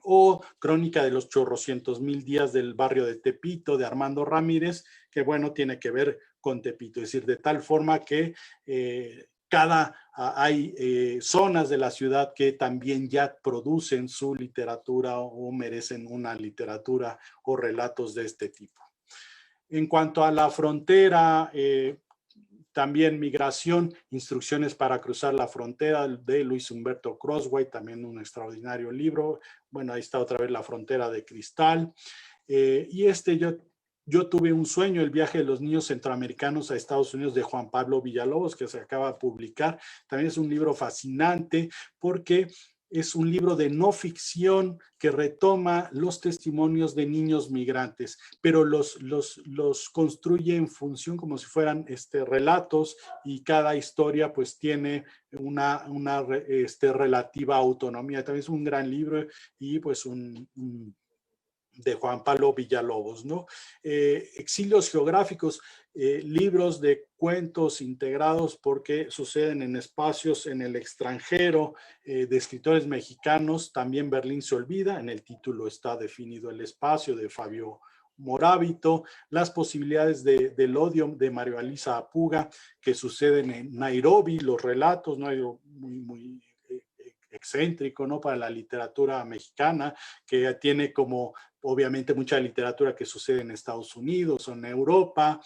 O Crónica de los chorrocientos mil días del barrio de Tepito, de Armando Ramírez, que bueno, tiene que ver con Tepito, es decir, de tal forma que hay zonas de la ciudad que también ya producen su literatura o merecen una literatura o relatos de este tipo. En cuanto a la frontera, también Migración, Instrucciones para cruzar la frontera, de Luis Humberto Crosway, también un extraordinario libro. Bueno, ahí está otra vez La frontera de cristal. Y yo tuve un sueño, El viaje de los niños centroamericanos a Estados Unidos, de Juan Pablo Villalobos, que se acaba de publicar. También es un libro fascinante porque es un libro de no ficción que retoma los testimonios de niños migrantes, pero los construye en función como si fueran relatos, y cada historia pues tiene una relativa autonomía. También es un gran libro y pues de Juan Pablo Villalobos, ¿no? Exilios geográficos, libros de cuentos integrados porque suceden en espacios en el extranjero, de escritores mexicanos. También Berlín se olvida, en el título está definido el espacio, de Fabio Morábito. Las posibilidades del odio, de Mario Alisa Apuga, que suceden en Nairobi. Los relatos, ¿no? Muy excéntrico, ¿no? Para la literatura mexicana, que tiene como obviamente mucha literatura que sucede en Estados Unidos o en Europa,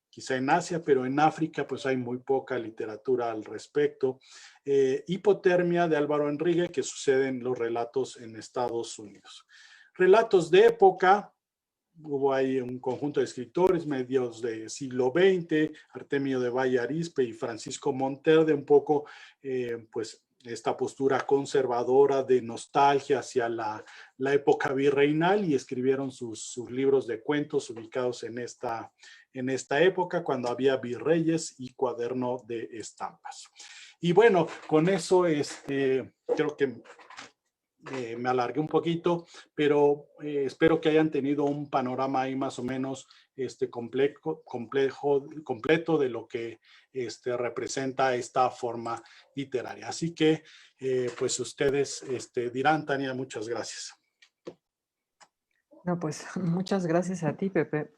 quizá en Asia, pero en África pues hay muy poca literatura al respecto. Hipotermia, de Álvaro Enrique, que suceden los relatos en Estados Unidos. Relatos de época, hubo ahí un conjunto de escritores, medios del siglo XX, Artemio de Valle Arizpe y Francisco Monterde, un poco pues esta postura conservadora de nostalgia hacia la época virreinal, y escribieron sus libros de cuentos ubicados en esta época, cuando había virreyes y cuaderno de estampas. Y bueno, con eso creo que me alargué un poquito, pero espero que hayan tenido un panorama ahí más o menos completo de lo que representa esta forma literaria. Así que, pues ustedes dirán. Tania, muchas gracias. No, pues muchas gracias a ti, Pepe.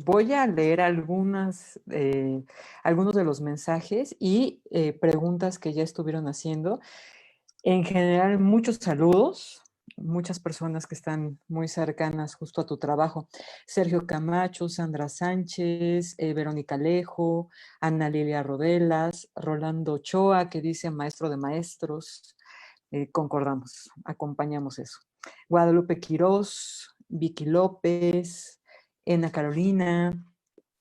Voy a leer algunos de los mensajes y preguntas que ya estuvieron haciendo. En general, muchos saludos, muchas personas que están muy cercanas justo a tu trabajo. Sergio Camacho, Sandra Sánchez, Verónica Alejo, Ana Lilia Rodelas, Rolando Ochoa, que dice maestro de maestros. Concordamos, acompañamos eso. Guadalupe Quirós, Vicky López, Ena Carolina,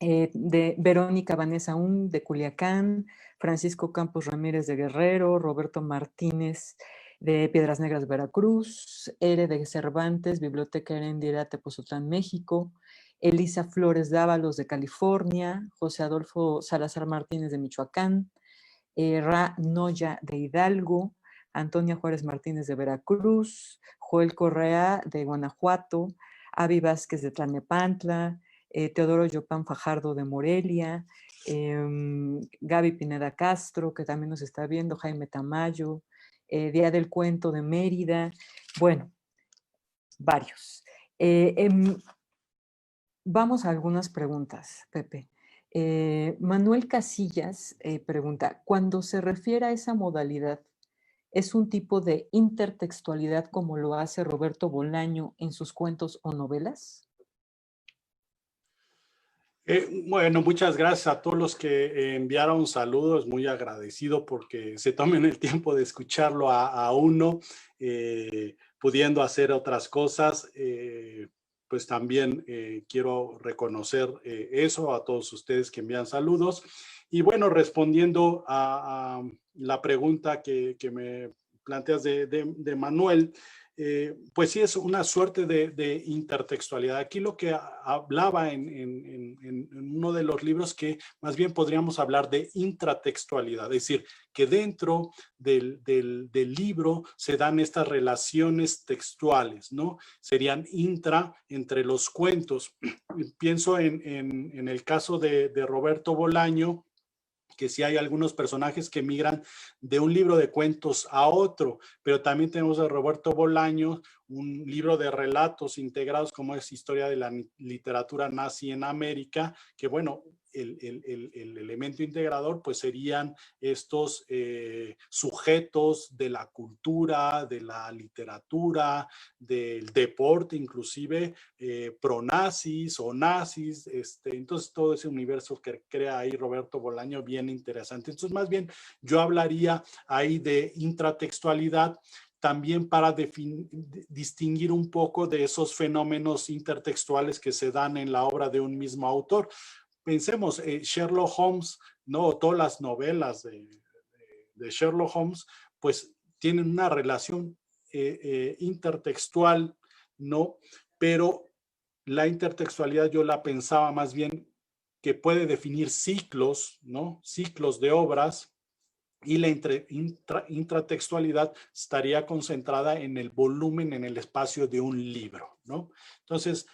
de Verónica Vanessa de Culiacán, Francisco Campos Ramírez de Guerrero, Roberto Martínez de Piedras Negras, Veracruz, Ere de Cervantes, Biblioteca Heréndira, Tepoztlán, México, Elisa Flores Dávalos de California, José Adolfo Salazar Martínez de Michoacán, Ra Noya de Hidalgo, Antonia Juárez Martínez de Veracruz, Joel Correa de Guanajuato, Avi Vázquez de Tlalnepantla, Teodoro Yopan Fajardo de Morelia, Gaby Pineda Castro, que también nos está viendo, Jaime Tamayo, Día del Cuento de Mérida, bueno, varios. Vamos a algunas preguntas, Pepe. Manuel Casillas pregunta, cuando se refiere a esa modalidad, ¿es un tipo de intertextualidad como lo hace Roberto Bolaño en sus cuentos o novelas? Bueno, muchas gracias a todos los que enviaron saludos. Muy agradecido porque se tomen el tiempo de escucharlo a uno, pudiendo hacer otras cosas. Pues también quiero reconocer eso a todos ustedes que envían saludos. Y bueno, respondiendo a la pregunta que me planteas de Manuel, pues sí es una suerte de intertextualidad. Aquí lo que hablaba en uno de los libros, que más bien podríamos hablar de intratextualidad, es decir, que dentro del libro se dan estas relaciones textuales, ¿no? Serían entre los cuentos. Pienso en el caso de Roberto Bolaño, que sí hay algunos personajes que migran de un libro de cuentos a otro, pero también tenemos a Roberto Bolaño, un libro de relatos integrados como es Historia de la Literatura Nazi en América, que bueno, el elemento integrador pues serían estos sujetos de la cultura, de la literatura, del deporte inclusive, pronazis o nazis, entonces todo ese universo que crea ahí Roberto Bolaño bien interesante. Entonces más bien yo hablaría ahí de intratextualidad, también para distinguir un poco de esos fenómenos intertextuales que se dan en la obra de un mismo autor. Pensemos, Sherlock Holmes, ¿no? Todas las novelas de Sherlock Holmes, pues tienen una relación intertextual, ¿no? Pero la intertextualidad yo la pensaba más bien que puede definir ciclos, ¿no? Ciclos de obras, y la intratextualidad estaría concentrada en el volumen, en el espacio de un libro, ¿no? Entonces,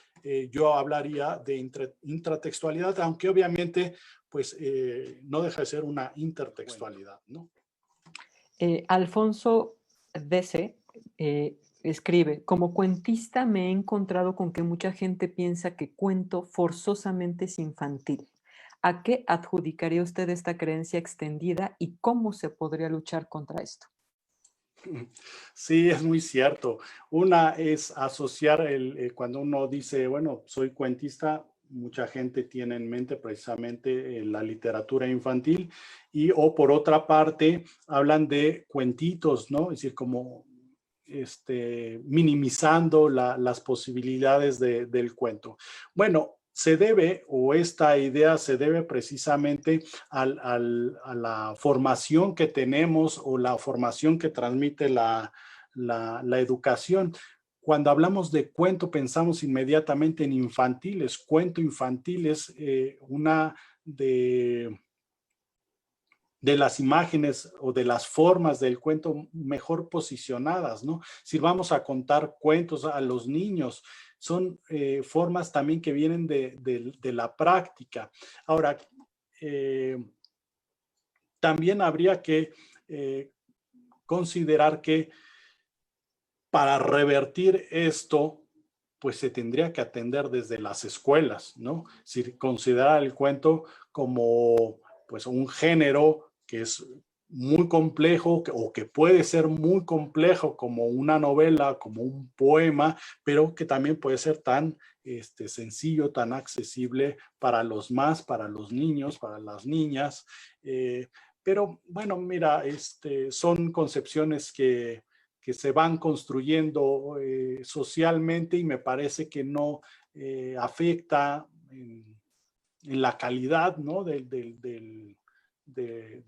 yo hablaría de intratextualidad, aunque obviamente, pues, no deja de ser una intertextualidad, ¿no? Alfonso DC escribe, como cuentista me he encontrado con que mucha gente piensa que cuento forzosamente es infantil. ¿A qué adjudicaría usted esta creencia extendida y cómo se podría luchar contra esto? Sí, es muy cierto. Una es asociar cuando uno dice, bueno, soy cuentista, mucha gente tiene en mente precisamente la literatura infantil, o por otra parte hablan de cuentitos, ¿no? Es decir, como minimizando las posibilidades del cuento. Bueno, se debe, o esta idea se debe precisamente a la formación que tenemos o la formación que transmite la educación. Cuando hablamos de cuento, pensamos inmediatamente en infantiles. Cuento infantil es una de las imágenes o de las formas del cuento mejor posicionadas, ¿no? Si vamos a contar cuentos a los niños, son formas también que vienen de la práctica. Ahora, también habría que considerar que para revertir esto, pues se tendría que atender desde las escuelas, ¿no? Si considerar el cuento como pues un género que es muy complejo o que puede ser muy complejo como una novela, como un poema, pero que también puede ser tan sencillo, tan accesible para para los niños, para las niñas. Pero bueno, mira, son concepciones que se van construyendo socialmente y me parece que no afecta en la calidad, ¿no? de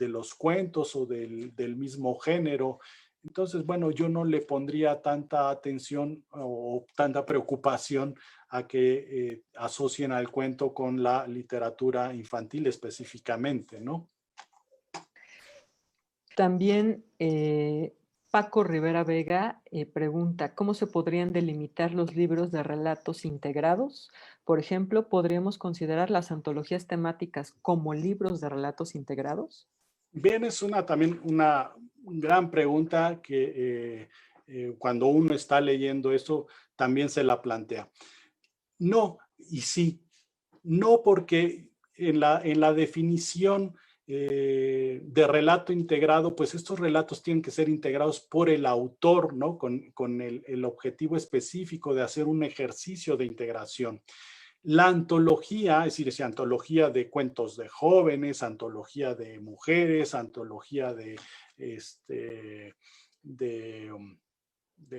los cuentos o del mismo género. Entonces, bueno, yo no le pondría tanta atención o tanta preocupación a que asocien al cuento con la literatura infantil específicamente, ¿no? También Paco Rivera Vega pregunta, ¿cómo se podrían delimitar los libros de relatos integrados? Por ejemplo, ¿podríamos considerar las antologías temáticas como libros de relatos integrados? Bien, es también una gran pregunta que cuando uno está leyendo esto también se la plantea. No y sí. No, porque en la definición de relato integrado, pues estos relatos tienen que ser integrados por el autor, ¿no? Con el objetivo específico de hacer un ejercicio de integración. La antología, es decir, es antología de cuentos de jóvenes, antología de mujeres, antología de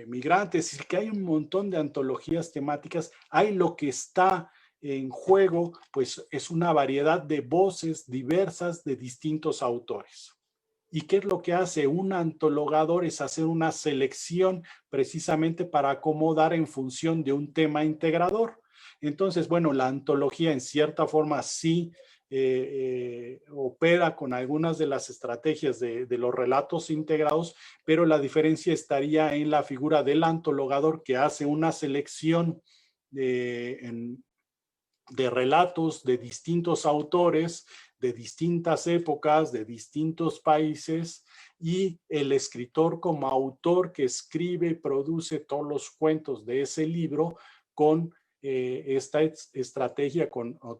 migrantes, es decir, que hay un montón de antologías temáticas. Hay lo que está en juego, pues es una variedad de voces diversas de distintos autores. ¿Y qué es lo que hace un antologador? Es hacer una selección precisamente para acomodar en función de un tema integrador. Entonces, bueno, la antología en cierta forma sí opera con algunas de las estrategias de los relatos integrados, pero la diferencia estaría en la figura del antologador que hace una selección de relatos de distintos autores, de distintas épocas, de distintos países, y el escritor como autor que escribe y produce todos los cuentos de ese libro con esta estrategia,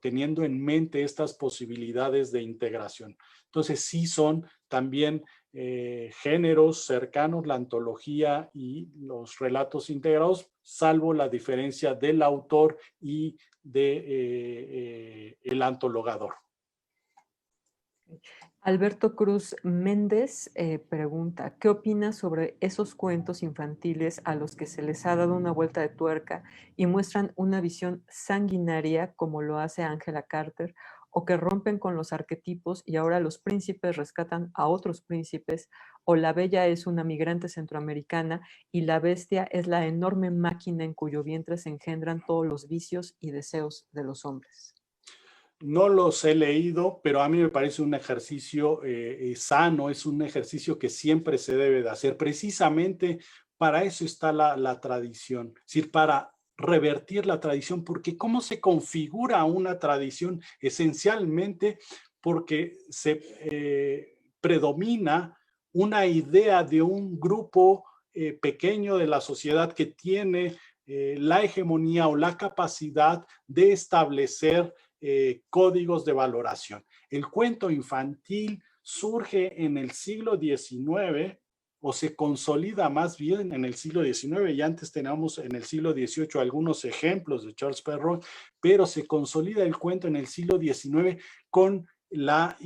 teniendo en mente estas posibilidades de integración. Entonces sí son también géneros cercanos, la antología y los relatos integrados, salvo la diferencia del autor y de el antologador. Alberto Cruz Méndez pregunta, ¿qué opinas sobre esos cuentos infantiles a los que se les ha dado una vuelta de tuerca y muestran una visión sanguinaria como lo hace Angela Carter, o que rompen con los arquetipos y ahora los príncipes rescatan a otros príncipes, o la bella es una migrante centroamericana y la bestia es la enorme máquina en cuyo vientre se engendran todos los vicios y deseos de los hombres? No los he leído, pero a mí me parece un ejercicio sano, es un ejercicio que siempre se debe de hacer. Precisamente para eso está la tradición, es decir, para revertir la tradición, porque ¿cómo se configura una tradición? Esencialmente porque se predomina una idea de un grupo pequeño de la sociedad que tiene la hegemonía o la capacidad de establecer códigos de valoración. El cuento infantil surge en el siglo XIX o se consolida más bien en el siglo XIX, y antes teníamos en el siglo XVIII algunos ejemplos de Charles Perrault, pero se consolida el cuento en el siglo XIX con la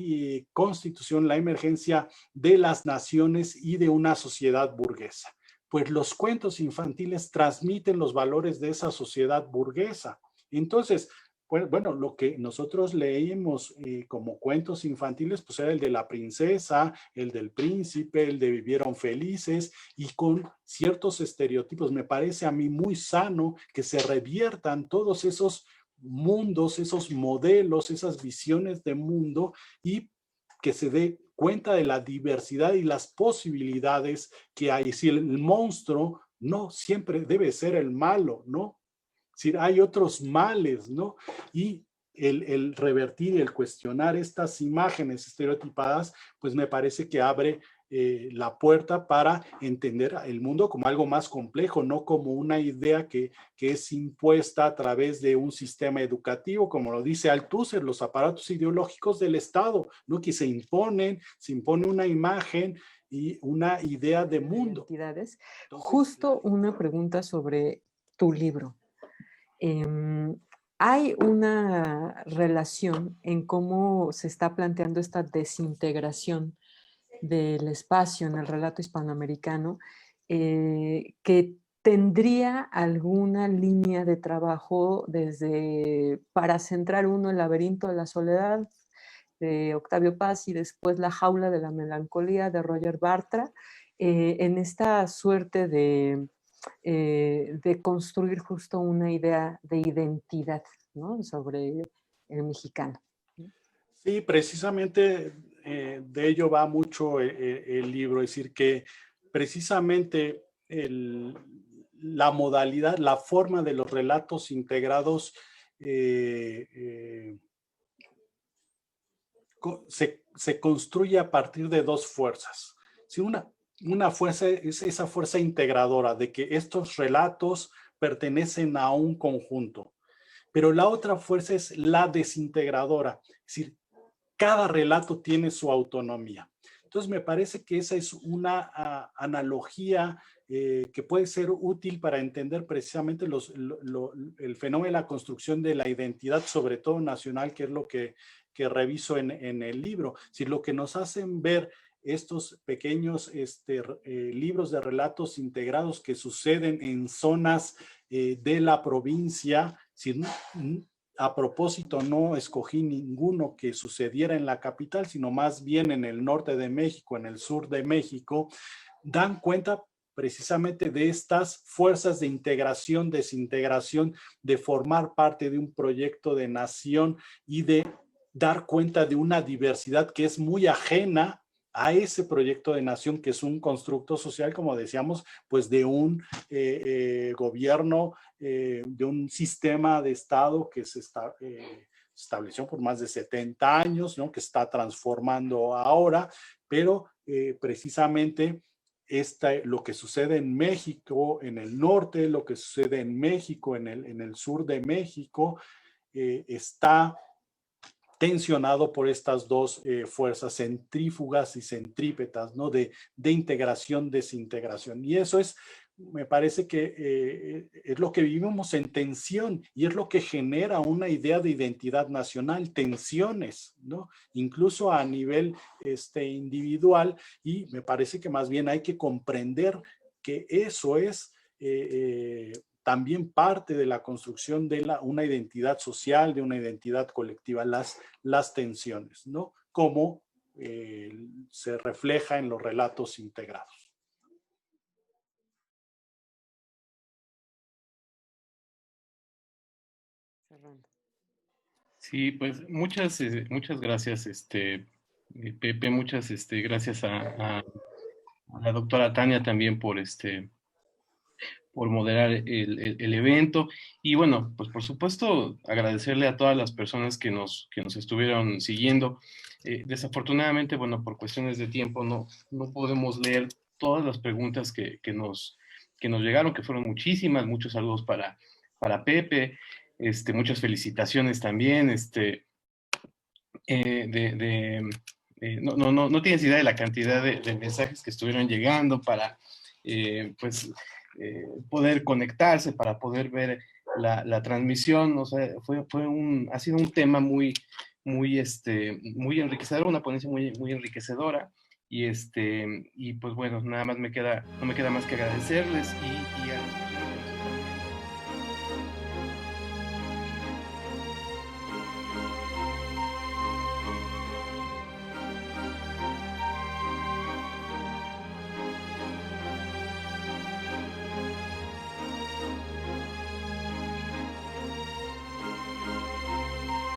constitución, la emergencia de las naciones y de una sociedad burguesa. Pues los cuentos infantiles transmiten los valores de esa sociedad burguesa. Entonces, pues, bueno, lo que nosotros leímos como cuentos infantiles, pues era el de la princesa, el del príncipe, el de vivieron felices, y con ciertos estereotipos. Me parece a mí muy sano que se reviertan todos esos mundos, esos modelos, esas visiones de mundo, y que se dé cuenta de la diversidad y las posibilidades que hay. Si el monstruo no siempre debe ser el malo, ¿no? Es decir, hay otros males, ¿no? Y el revertir, el cuestionar estas imágenes estereotipadas, pues me parece que abre la puerta para entender el mundo como algo más complejo, no como una idea que es impuesta a través de un sistema educativo, como lo dice Althusser, los aparatos ideológicos del Estado, ¿no? Que se impone una imagen y una idea de mundo. Entonces, justo una pregunta sobre tu libro. Hay una relación en cómo se está planteando esta desintegración del espacio en el relato hispanoamericano, que tendría alguna línea de trabajo desde para centrar uno el laberinto de la soledad de Octavio Paz y después La jaula de la melancolía de Roger Bartra, en esta suerte de construir justo una idea de identidad, ¿no? Sobre el mexicano. Sí, precisamente de ello va mucho el libro, es decir, que precisamente la modalidad, la forma de los relatos integrados se construye a partir de dos fuerzas. Si una fuerza es esa fuerza integradora de que estos relatos pertenecen a un conjunto, pero la otra fuerza es la desintegradora, es decir, cada relato tiene su autonomía. Entonces me parece que esa es una analogía que puede ser útil para entender precisamente el fenómeno de la construcción de la identidad, sobre todo nacional, que es lo que reviso en el libro. Si lo que nos hacen ver estos pequeños libros de relatos integrados que suceden en zonas de la provincia, si a propósito no escogí ninguno que sucediera en la capital, sino más bien en el norte de México, en el sur de México, dan cuenta precisamente de estas fuerzas de integración, desintegración, de formar parte de un proyecto de nación y de dar cuenta de una diversidad que es muy ajena a ese proyecto de nación, que es un constructo social, como decíamos, pues de un gobierno, de un sistema de Estado que se estableció por más de 70 años, ¿no? Que está transformando ahora, pero precisamente lo que sucede en México, en el norte, lo que sucede en México, en el sur de México, está tensionado por estas dos fuerzas centrífugas y centrípetas, ¿no? De integración, desintegración. Y eso es, me parece que es lo que vivimos en tensión y es lo que genera una idea de identidad nacional, tensiones, ¿no? Incluso a nivel individual, y me parece que más bien hay que comprender que eso es también parte de la construcción de una identidad social, de una identidad colectiva, las tensiones, ¿no? Como se refleja en los relatos integrados. Sí, pues muchas gracias, Pepe, muchas gracias a la doctora Tania también por moderar el evento. Y bueno, pues por supuesto agradecerle a todas las personas que nos estuvieron siguiendo. Desafortunadamente, bueno, por cuestiones de tiempo no podemos leer todas las preguntas que nos llegaron, que fueron muchísimas. Muchos saludos para Pepe, muchas felicitaciones también, no tienes idea de la cantidad de mensajes que estuvieron llegando para, pues, poder conectarse, para poder ver la transmisión. O sea, ha sido un tema muy enriquecedor, una ponencia muy enriquecedora. Y pues bueno, nada más no me queda más que agradecerles y